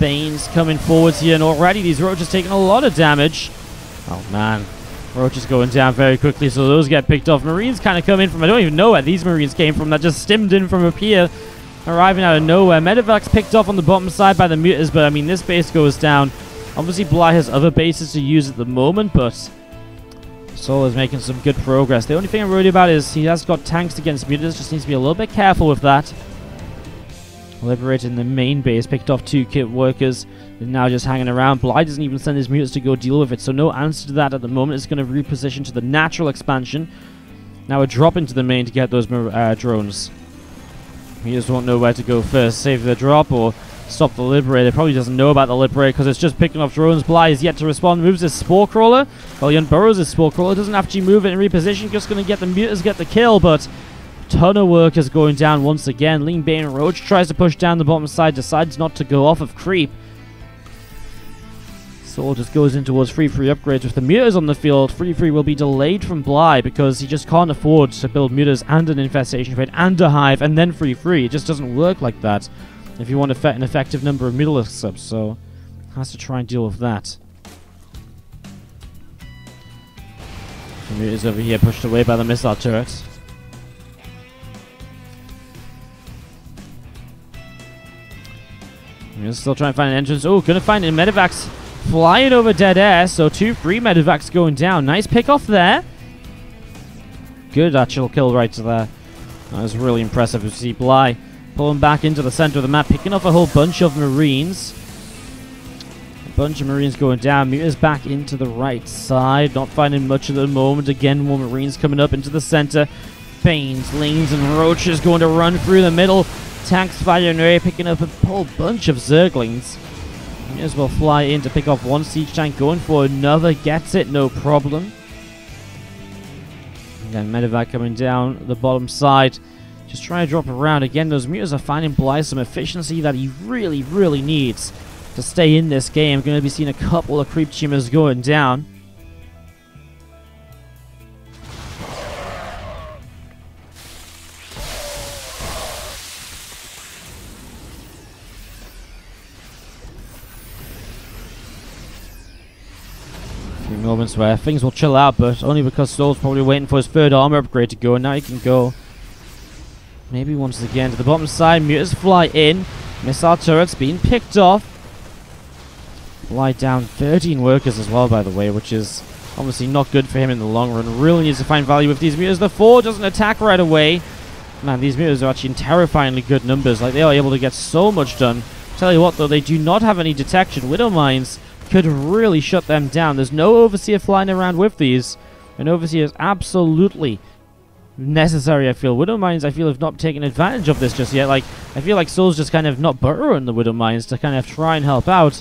Banes coming forwards here. And already these Roaches taking a lot of damage. Oh, man. Roaches going down very quickly, so those get picked off. Marines kind of come in from... I don't even know where these Marines came from. That just stimmed in from up here. Arriving out of nowhere. Medevac's picked off on the bottom side by the mutas, but I mean, this base goes down. Obviously, Bly has other bases to use at the moment, but souL is making some good progress. The only thing I'm worried about is he has got tanks against mutas. Just needs to be a little bit careful with that. Liberating the main base. Picked off 2 kit workers. They're now just hanging around. Bly doesn't even send his mutas to go deal with it, so no answer to that at the moment. It's going to reposition to the natural expansion. Now a drop into the main to get those drones. He just won't know where to go first. Save the drop or stop the Liberator. Probably doesn't know about the Liberator because it's just picking off drones. Bly is yet to respond. Moves his Spore Crawler. Well, he unburrows his Spore Crawler. Doesn't actually move it and reposition. Just going to get the mutas, get the kill, but ton of workers going down once again. Lean Bane Roach tries to push down the bottom side. Decides not to go off of creep. souL just goes in towards free upgrades with the mutas on the field. Free will be delayed from Bly because he just can't afford to build mutas and an infestation fate and a hive and then free. It just doesn't work like that if you want an effective number of mutalisks subs, so has to try and deal with that. The mutas over here pushed away by the missile turrets. We're still trying to find an entrance. Oh, gonna find it. Medevacs flying over dead air, so 2 free Medevacs going down. Nice pick off there. Good actual kill right to there. That was really impressive to see Bly pulling back into the center of the map, picking off a whole bunch of Marines. A bunch of Marines going down. Mutas back into the right side. Not finding much at the moment. Again, more Marines coming up into the center. Banes, Lings, and Roaches going to run through the middle. Tanks firing away, picking up a whole bunch of Zerglings. May as well fly in to pick off 1 siege tank, going for another, gets it, no problem. Again, Medevac coming down the bottom side, just trying to drop around. Again, those mutas are finding Bly some efficiency that he really, really needs to stay in this game. Going to be seeing a couple of creep tumors going down. Moments where things will chill out, but only because souL's probably waiting for his 3rd armor upgrade to go, and now he can go maybe once again to the bottom side. Mutas fly in. Missile turrets being picked off. Bly down 13 workers as well, by the way, which is obviously not good for him in the long run. Really needs to find value with these mutas. The 4 doesn't attack right away. Man, these mutas are actually in terrifyingly good numbers. Like, they are able to get so much done. Tell you what, though, they do not have any detection. Widow Mines could really shut them down. There's no Overseer flying around with these. An Overseer is absolutely necessary, I feel. Widow Mines, I feel, have not taken advantage of this just yet. Like, I feel like souL's just kind of not burrowing the Widow Mines to kind of try and help out.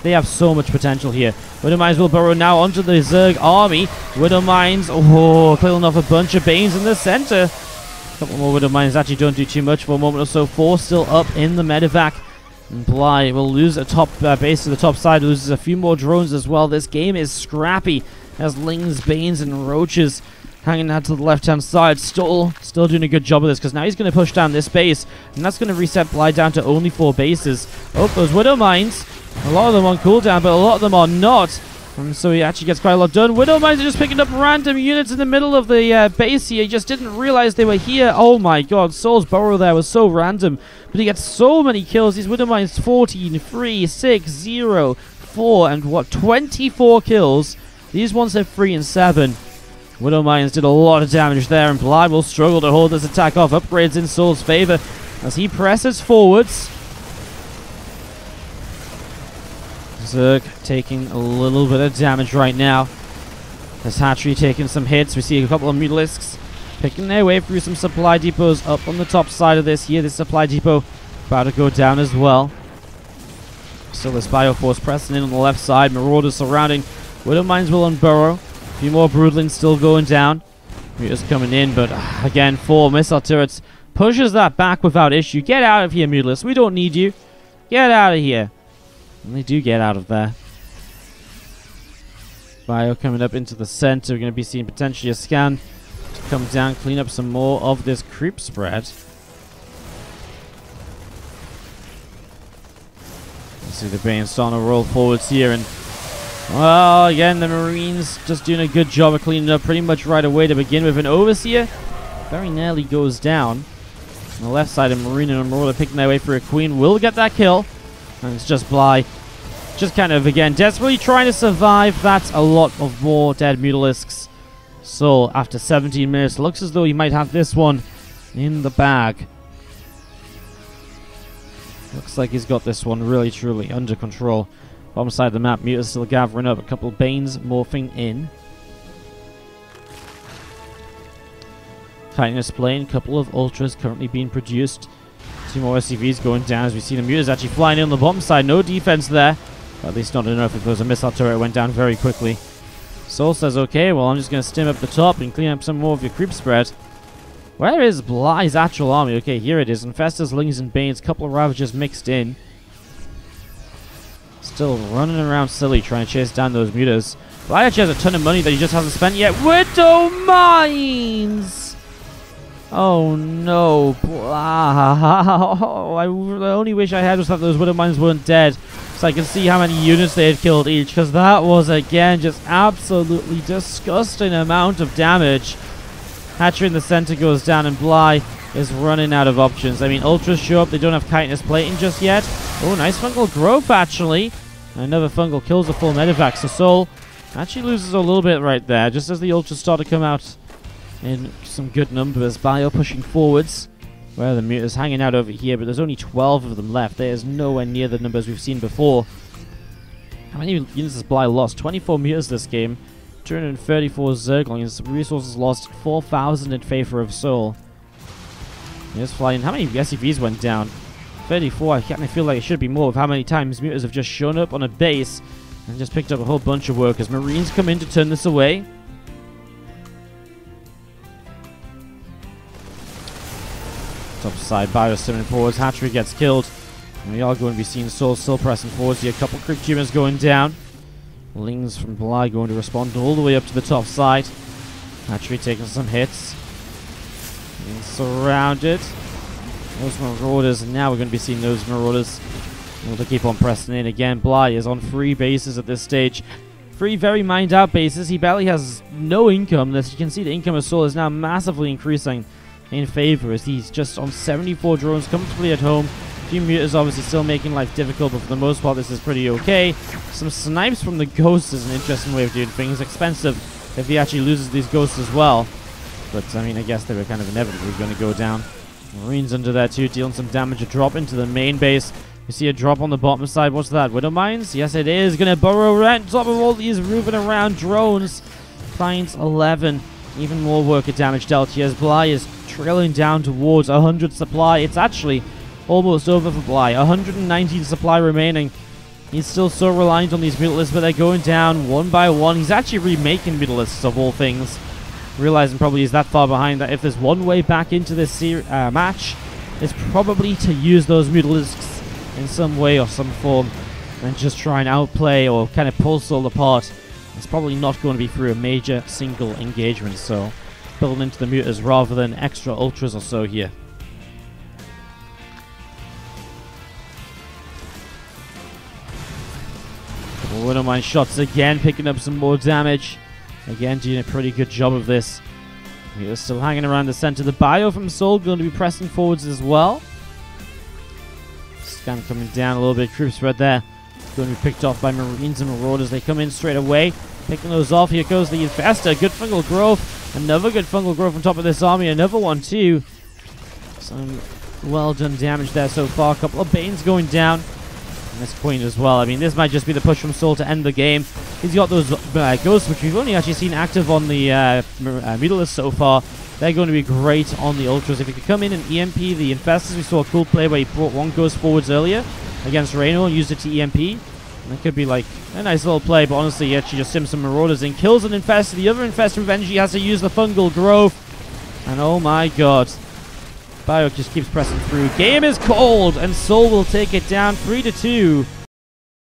They have so much potential here. Widow Mines will burrow now onto the Zerg army. Widow Mines, oh, killing off a bunch of Banes in the center. A couple more Widow Mines actually don't do too much for a moment or so. 4 still up in the medevac. And Bly will lose a top base to the top side, loses a few more drones as well. This game is scrappy as Lings, Banes, and Roaches hanging out to the left-hand side. Still doing a good job of this, because now he's going to push down this base, and that's going to reset Bly down to only 4 bases. Oh, those Widow Mines, a lot of them on cooldown, but a lot of them are not. And so he actually gets quite a lot done. Widow Mines are just picking up random units in the middle of the base here. He just didn't realize they were here. Oh my god, souL's burrow there was so random. But he gets so many kills. These Widow Mines 14, 3, 6, 0, 4, and what, 24 kills. These ones have 3 and 7. Widow Mines did a lot of damage there, and Bly will struggle to hold this attack off. Upgrades in souL's favor as he presses forwards. Zerg taking a little bit of damage right now. This hatchery taking some hits. We see a couple of Mutalisks picking their way through some supply depots up on the top side of this here. This supply depot about to go down as well. Still this Bioforce pressing in on the left side. Marauders surrounding. Widow Mines will unburrow. A few more Broodlings still going down. Mutas coming in, but again, 4 missile turrets pushes that back without issue. Get out of here, Mutalisk. We don't need you. Get out of here. And they do get out of there. Bio coming up into the center. We're going to be seeing potentially a scan to come down, clean up some more of this creep spread. See the Bane starting to roll forwards here, and well, again, the Marines just doing a good job of cleaning up pretty much right away to begin with. An Overseer very nearly goes down. On the left side, a Marine and a Marauder picking their way for a Queen will get that kill. And it's just Bly just kind of, again, desperately trying to survive. That's a lot of more dead Mutalisks. So, after 17 minutes, looks as though he might have this one in the bag. Looks like he's got this one really, truly under control. Bottom side of the map, Mutas still gathering up. A couple of Banes morphing in. Titan displaying. A couple of Ultras currently being produced. 2 more SCVs going down as we see the Mutas actually flying in on the bottom side. No defense there. But at least not enough if there was a missile turret. It went down very quickly. souL says, okay, well, I'm just going to stim up the top and clean up some more of your creep spread. Where is Bly's actual army? Okay, here it is. Infestors, Lings, and Banes. Couple of Ravagers mixed in. Still running around silly trying to chase down those Mutas. Bly actually has a ton of money that he just hasn't spent yet. Widow Mines! Oh no. I only wish I had was that those Widow Mines weren't dead, so I can see how many units they had killed each, because that was, again, just absolutely disgusting amount of damage. Hatchery in the center goes down, and Bly is running out of options. I mean, Ultras show up. They don't have chitinous plating just yet. Oh, nice fungal growth, actually. Another fungal kills the full medevac. So souL actually loses a little bit right there, just as the Ultras start to come out in some good numbers. Bio pushing forwards, where the Mutas hanging out over here, but there's only 12 of them left. There's nowhere near the numbers we've seen before. How many units has Bly lost? 24 Mutas this game. 234 Zerglings. Resources lost 4,000 in favor of souL. Here's flying. How many SCVs went down? 34. I kind of feel like it should be more of how many times Mutas have just shown up on a base and just picked up a whole bunch of workers. Marines come in to turn this away. Top side, Bio stimming forwards. Hatchery gets killed. And we are going to be seeing souL still pressing forwards here. A couple creep tumors going down. Lings from Bly going to respond all the way up to the top side. Hatchery taking some hits. Being surrounded. Those Marauders, and now we're going to be seeing those Marauders able to keep on pressing in again. Bly is on 3 bases at this stage. 3 very mined out bases. He barely has no income. As you can see, the income of souL is now massively increasing in favor as he's just on 74 drones comfortably at home. A few Mutas obviously still making life difficult, but for the most part this is pretty okay. Some snipes from the Ghosts is an interesting way of doing things. Expensive if he actually loses these Ghosts as well. But I mean, I guess they were kind of inevitably going to go down. Marines under there too, dealing some damage. A drop into the main base. You see a drop on the bottom side. What's that? Widow Mines? Yes, it is. Going to burrow right on top of all these moving around drones. Finds 11. Even more worker damage dealt here as Bly is trailing down towards 100 supply. It's actually almost over for Bly. 119 supply remaining. He's still so reliant on these Mutalisks, but they're going down one by one. He's actually remaking Mutalisks of all things, realizing probably he's that far behind that if there's one way back into this match, it's probably to use those Mutalisks in some way or some form and just try and outplay or kind of pull souL apart. It's probably not going to be through a major single engagement, so build into the Mutas rather than extra Ultras or so here. Widowmine shots again, picking up some more damage. Again, doing a pretty good job of this. We're still hanging around the center. The bio from souL going to be pressing forwards as well. Scan coming down a little bit. Creep spread there. Going to be picked off by Marines and Marauders. They come in straight away. Picking those off. Here goes the Infestor. Good fungal growth. Another good fungal growth on top of this army. Another one too. Some well done damage there so far. A couple of Banes going down. And this point as well. I mean, this might just be the push from souL to end the game. He's got those ghosts, which we've only actually seen active on the Mutalisks so far. They're going to be great on the Ultras. If he could come in and EMP the Infestors, we saw a cool play where he brought one ghost forwards earlier against Reno and used it to EMP. And that could be like a nice little play, but honestly, he actually just sims some Marauders in, kills an Infestor. The other Infestor revenge, he has to use the fungal growth. And oh my god. Bio just keeps pressing through. Game is called, and souL will take it down 3-2.